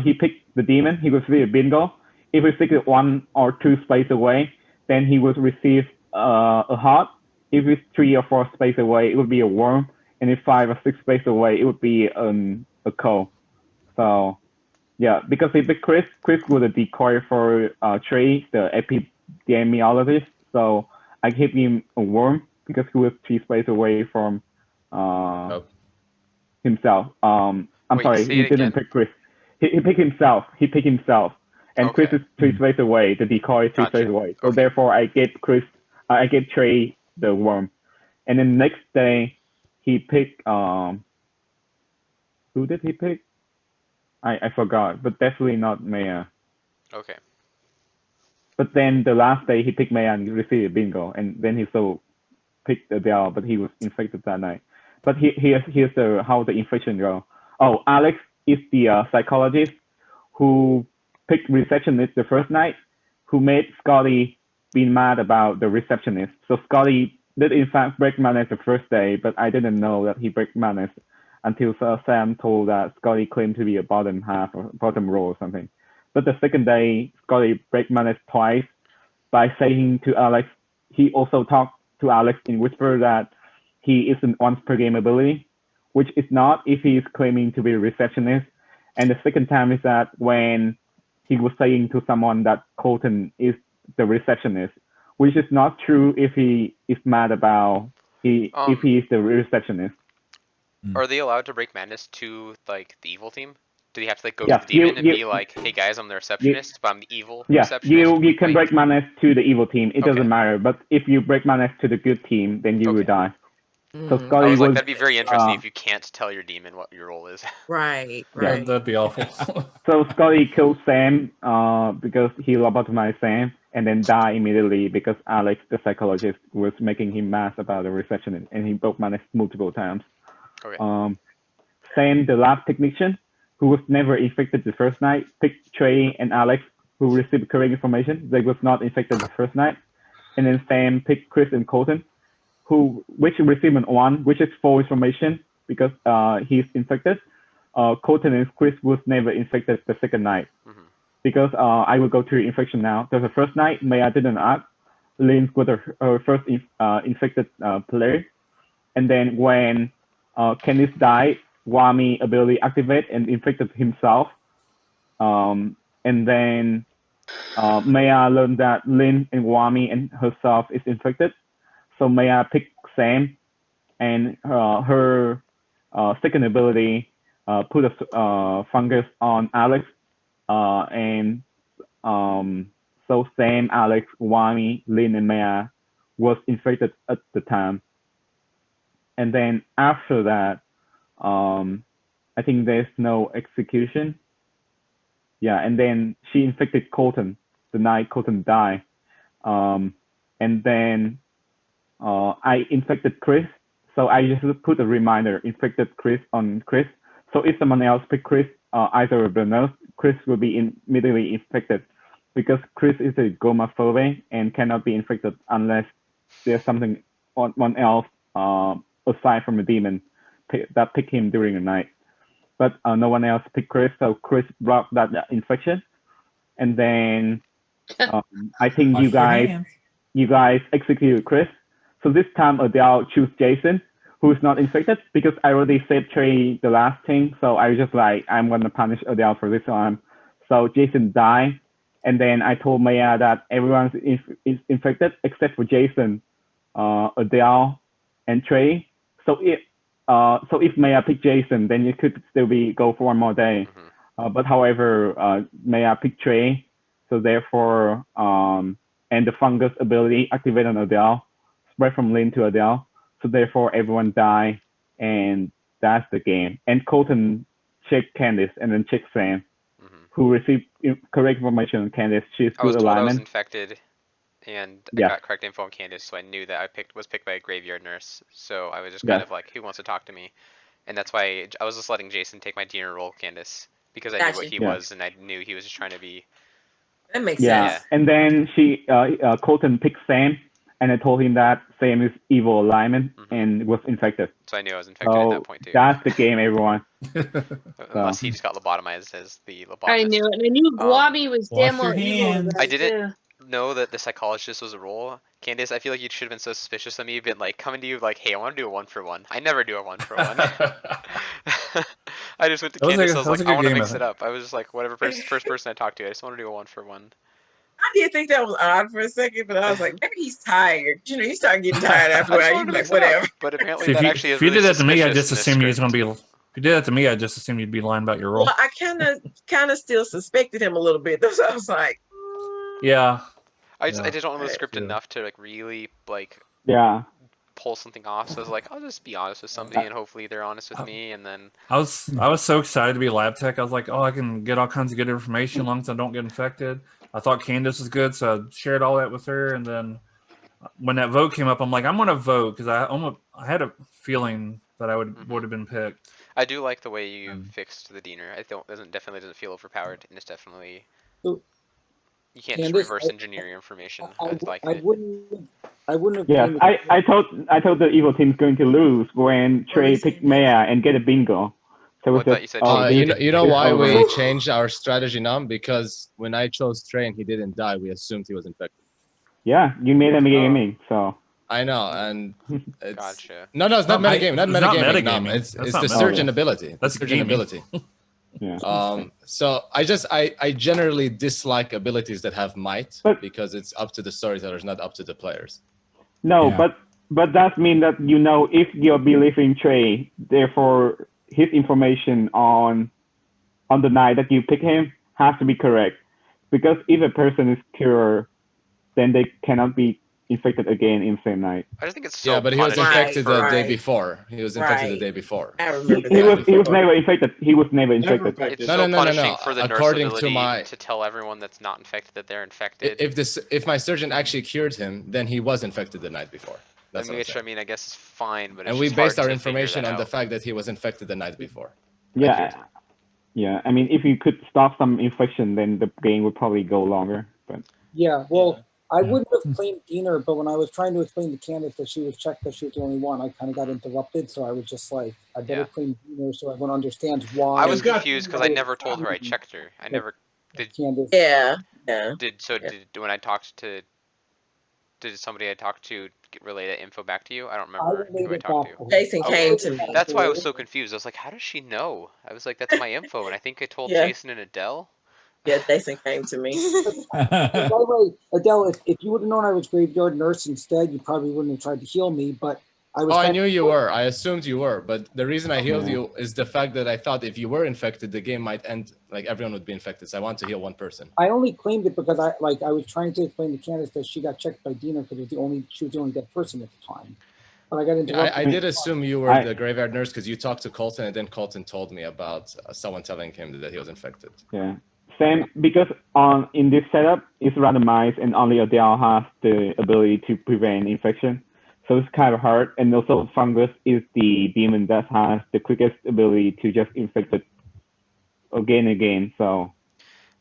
he picked the demon, he would receive a bingo. If he picked it 1 or 2 spaces away, then he would receive a heart. If it's 3 or 4 spaces away, it would be a worm. And if 5 or 6 spaces away, it would be a coal. So yeah, because he picked Chris was a decoy for Trey, the epidemiologist. So I gave him a worm because he was 3 spaces away from himself. I'm Wait, sorry, say he it didn't again. pick Chris. He picked himself. And Chris Okay. is 3 spaces away. The decoy is 3 Gotcha. spaces away. So Okay. therefore, I gave Trey the worm. And then next day, he picked who did he pick? I forgot, but definitely not Maya. Okay. But then the last day he picked Maya and received a bingo, and then he so picked Adele, but he was infected that night. But here's how the infection go. Oh, Alex is the psychologist who picked receptionist the first night, who made Scotty being mad about the receptionist. So Scotty did in fact break manners the first day, but I didn't know that he break manners until Sam told that Scotty claimed to be a bottom half or bottom row or something. But the second day, Scotty break manners twice by saying to Alex, he also talked to Alex in whisper that he isn't once per game ability, which is not if he is claiming to be a receptionist. And the second time is that when he was saying to someone that Colton is the receptionist, which is not true if he is mad about if he is the receptionist. Are they allowed to break madness to like the evil team? Do they have to like go Yeah, to the demon you- and you- be like, "Hey guys, I'm the receptionist, but I'm the evil Yeah, receptionist"? you can break manners to the evil team. It Okay. doesn't matter. But if you break manners to the good team, then you will die. So Mm. Scotty I was like, was that'd be very interesting if you can't tell your demon what your role is. Right, Yeah. right. That'd be awful. So Scotty killed Sam because he lobotomized Sam and then died immediately because Alex, the psychologist, was making him mad about the receptionist and he broke manners multiple times. Okay. Sam, the lab technician, who was never infected the first night, picked Trey and Alex, who received correct information. They was not infected the first night. And then Sam picked Chris and Colton, which received an 1, which is false information because he's infected. Colton and Chris was never infected the second night. because I will go through infection now. So the first night, Maya didn't act. Lynn was her first infected player. And then when Candice died, Wami ability activated and infected himself. And then Maya learned that Lynn and Wami and herself is infected. So Maya picked Sam, and her second ability put a fungus on Alex, and so Sam, Alex, Wami, Lynn, and Maya was infected at the time. And then after that, I think there's no execution. Yeah, and then she infected Colton the night Colton died. And then I infected Chris. So I just put a reminder, infected Chris on Chris. So if someone else picked Chris, either of the nurse, Chris will be immediately infected because Chris is a gomaphobe and cannot be infected unless there's something one else aside from a demon that picked him during the night. But no one else picked Chris, so Chris brought that infection. And then I think Wash you guys executed Chris. So this time Adele choose Jason, who's not infected, because I already saved Trey the last thing. So I was just like, I'm gonna punish Adele for this one. So Jason died, and then I told Maya that everyone's is infected except for Jason, Adele, and Trey. So if Maya picked Jason, then you could still go for one more day. But however, Maya picked Trey, so therefore, and the fungus ability activated on Adele, spread from Lynn to Adele. So therefore, everyone died, and that's the game. And Colton checked Candice and then checked Sam, who received correct information on Candice. She's I was good told I was alignment. infected, and I Yeah. got correct info on Candice, so I knew that I was picked by a graveyard nurse. So I was just kind Yeah. of like, who wants to talk to me? And that's why I was just letting Jason take my Diener role, Candice, because I knew what Gotcha. he Yeah. was, and I knew he was just trying to be. That makes Yeah. sense. And then Colton picked Sam, and I told him that Sam is evil alignment and was infected. So I knew I was infected at So that point too. that's the game, everyone. Unless he just got lobotomized as the lobotomist. I knew it. And I knew Guabi was Wash damn your well evil. hands. I didn't know that the psychologist was a role. Candice, I feel like you should have been so suspicious of me, been like coming to you like, hey, I want to do a 1-for-1. I never do a 1-for-1. I just went to That was Candice. a- I was that was like, a I good want to game, mix I it up. I was just like, whatever first person I talked to, I just want to do a 1-for-1. I did think that was odd for a second, but I was like, maybe he's tired. You know, you start getting tired after a I just while. wanted You're to like, mix it up, whatever. but apparently See, that actually is if you really did that to me, I suspicious just in this assumed you was script. gonna be. If you did that to me, I just assumed you'd be lying about your role. Well, I kind of still suspected him a little bit. So I was like, Yeah. I just don't know the script enough to like really like Yeah. pull something off. So I was like, I'll just be honest with somebody, and hopefully they're honest with me, and then I was so excited to be lab tech. I was like, oh, I can get all kinds of good information as long as I don't get infected. I thought Candice was good, so I shared all that with her. And then when that vote came up, I'm like, I'm gonna vote because I had a feeling that I would have been picked. I do like the way you fixed the Diener. I don't definitely doesn't feel overpowered, and it's definitely So, you can't just Candice, reverse engineer your information. I like I it. wouldn't have Yes, blamed I told the evil team's going to lose when Trey picked Maya and get a bingo. So Oh, I it's thought just, you said oh, Trey. this You know is why over. we changed our strategy now? Because when I chose Trey and he didn't die, we assumed he was infected. Yeah, you made a gaming, so. I know, and it's Gotcha. no, it's not metagaming. Not It's not metagaming. No, metagaming. it's That's it's not the metagaming. surgeon ability. That's the surgeon gaming. ability. Yeah. So I generally dislike abilities that have might because it's up to the storytellers, not up to the players. No, Yeah. but that means that you know if you're believing Trey, therefore his information on the night that you pick him has to be correct. Because if a person is cured, then they cannot be infected again in the same night. I just think it's so Yeah, but he was punishing infected for- the day before. He was infected the day before. I remember He was never infected. He was never infected. It's No, so no, no, no, punishing no. for the nurse According ability to my, to tell everyone that's not infected that they're infected. if my surgeon actually cured him, then he was infected the night before. That's I mean, what I'm saying. I mean, I guess it's fine, but it's And we just hard based our to information figure on that the out. fact that he was infected the night before. Yeah, yeah. I mean, if you could stop some infection, then the game would probably go longer. But Yeah, well, I wouldn't have claimed Diener, but when I was trying to explain to Candice that she was checked that she was the only one, I kind of got interrupted. So I was just like, I better claim Diener so everyone understands why. I was confused because I never told her I checked her. I never Did- Candace. Yeah, yeah. Did when I talked to did somebody I talked to relay that info back to you? I don't remember relayed who I it talked back to. to her. Jason I came relayed to it back me. That's why I was her. so confused. I was like, how does she know? I was like, that's my info, and I think I told Yeah. Jason and Adele. Yeah, Jason came to me. By the way, Adele, if you would have known I was graveyard nurse instead, you probably wouldn't have tried to heal me. But I was. Oh, I kind knew of- you were. I assumed you were. But the reason I healed Yeah. you is the fact that I thought if you were infected, the game might end. Like everyone would be infected. So I want to heal one person. I only claimed it because I was trying to explain to Candace that she got checked by Dina because she was the only dead person at the time. But I got interrupted. I did assume you were I- the graveyard nurse because you talked to Colton, and then Colton told me about someone telling him that he was infected. Yeah. Same, because in this setup, it's randomized and only Adele has the ability to prevent infection. So it's kind of hard. And also fungus is the demon that has the quickest ability to just infect it again and again. So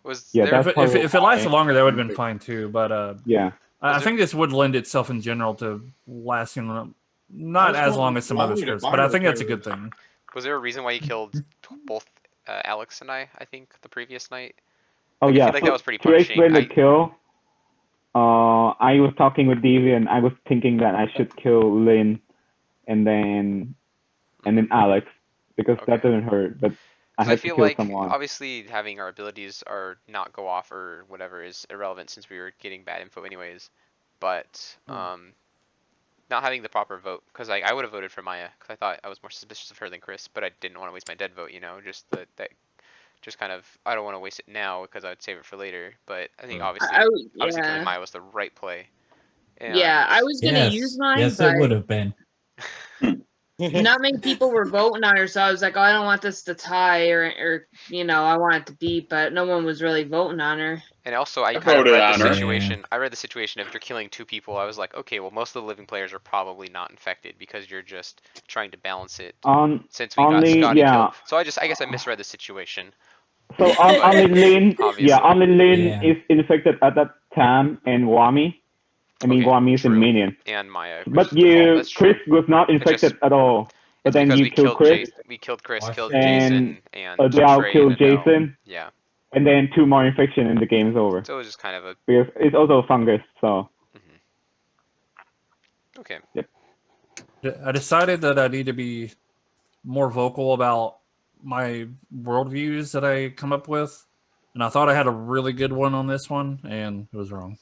Was yeah, there? that's If it probably lasted why- longer, that would have been fine too. But Yeah. I there- think this would lend itself in general to lasting not was as wondering long as some why other would it scripts, bind but I the think that's a payload? good thing. Was there a reason why you killed both Alex and I think the previous night? Oh Like, I yeah. feel like that was pretty to explain the punishing. kill, I was talking with Devi and I was thinking that I should kill Lynn and then Alex because that Okay. doesn't hurt, but I 'Cause I had to feel kill like someone. obviously having our abilities or not go off or whatever is irrelevant since we were getting bad info anyways. But not having the proper vote, because I would have voted for Maya because I thought I was more suspicious of her than Chris, but I didn't want to waste my dead vote. Just that just kind of I don't want to waste it now because I would save it for later. But I think obviously killing Yeah. Maya was the right play. Yeah, I And was gonna use Yes, mine, yes, but it would have been. not many people were voting on her, so I was like, oh, I don't want this to tie or I want it to beat, but no one was really voting on her. And also, I I kind of voted read the on her. situation. I read the situation. If you're killing two people, I was like, okay, well, most of the living players are probably not infected because you're just trying to balance it. Since we got Only Scotty yeah. killed, so I guess I misread the situation. So only Lynn, Obviously. only Lynn Yeah. is infected at that time, and Wami. I mean, Okay, Wami is a true. minion. And Maya. But That's true. Chris was not It's just infected at all. But it's then because you we killed killed Chris, we killed Chris, killed and Jason, and Adele Trey killed and Adele. Jason, Yeah. and then 2 more infection, and the game's over. So it was just kind of a Because it's also fungus, so okay. yep. I decided that I need to be more vocal about my worldviews that I come up with, and I thought I had a really good one on this one, and it was wrong.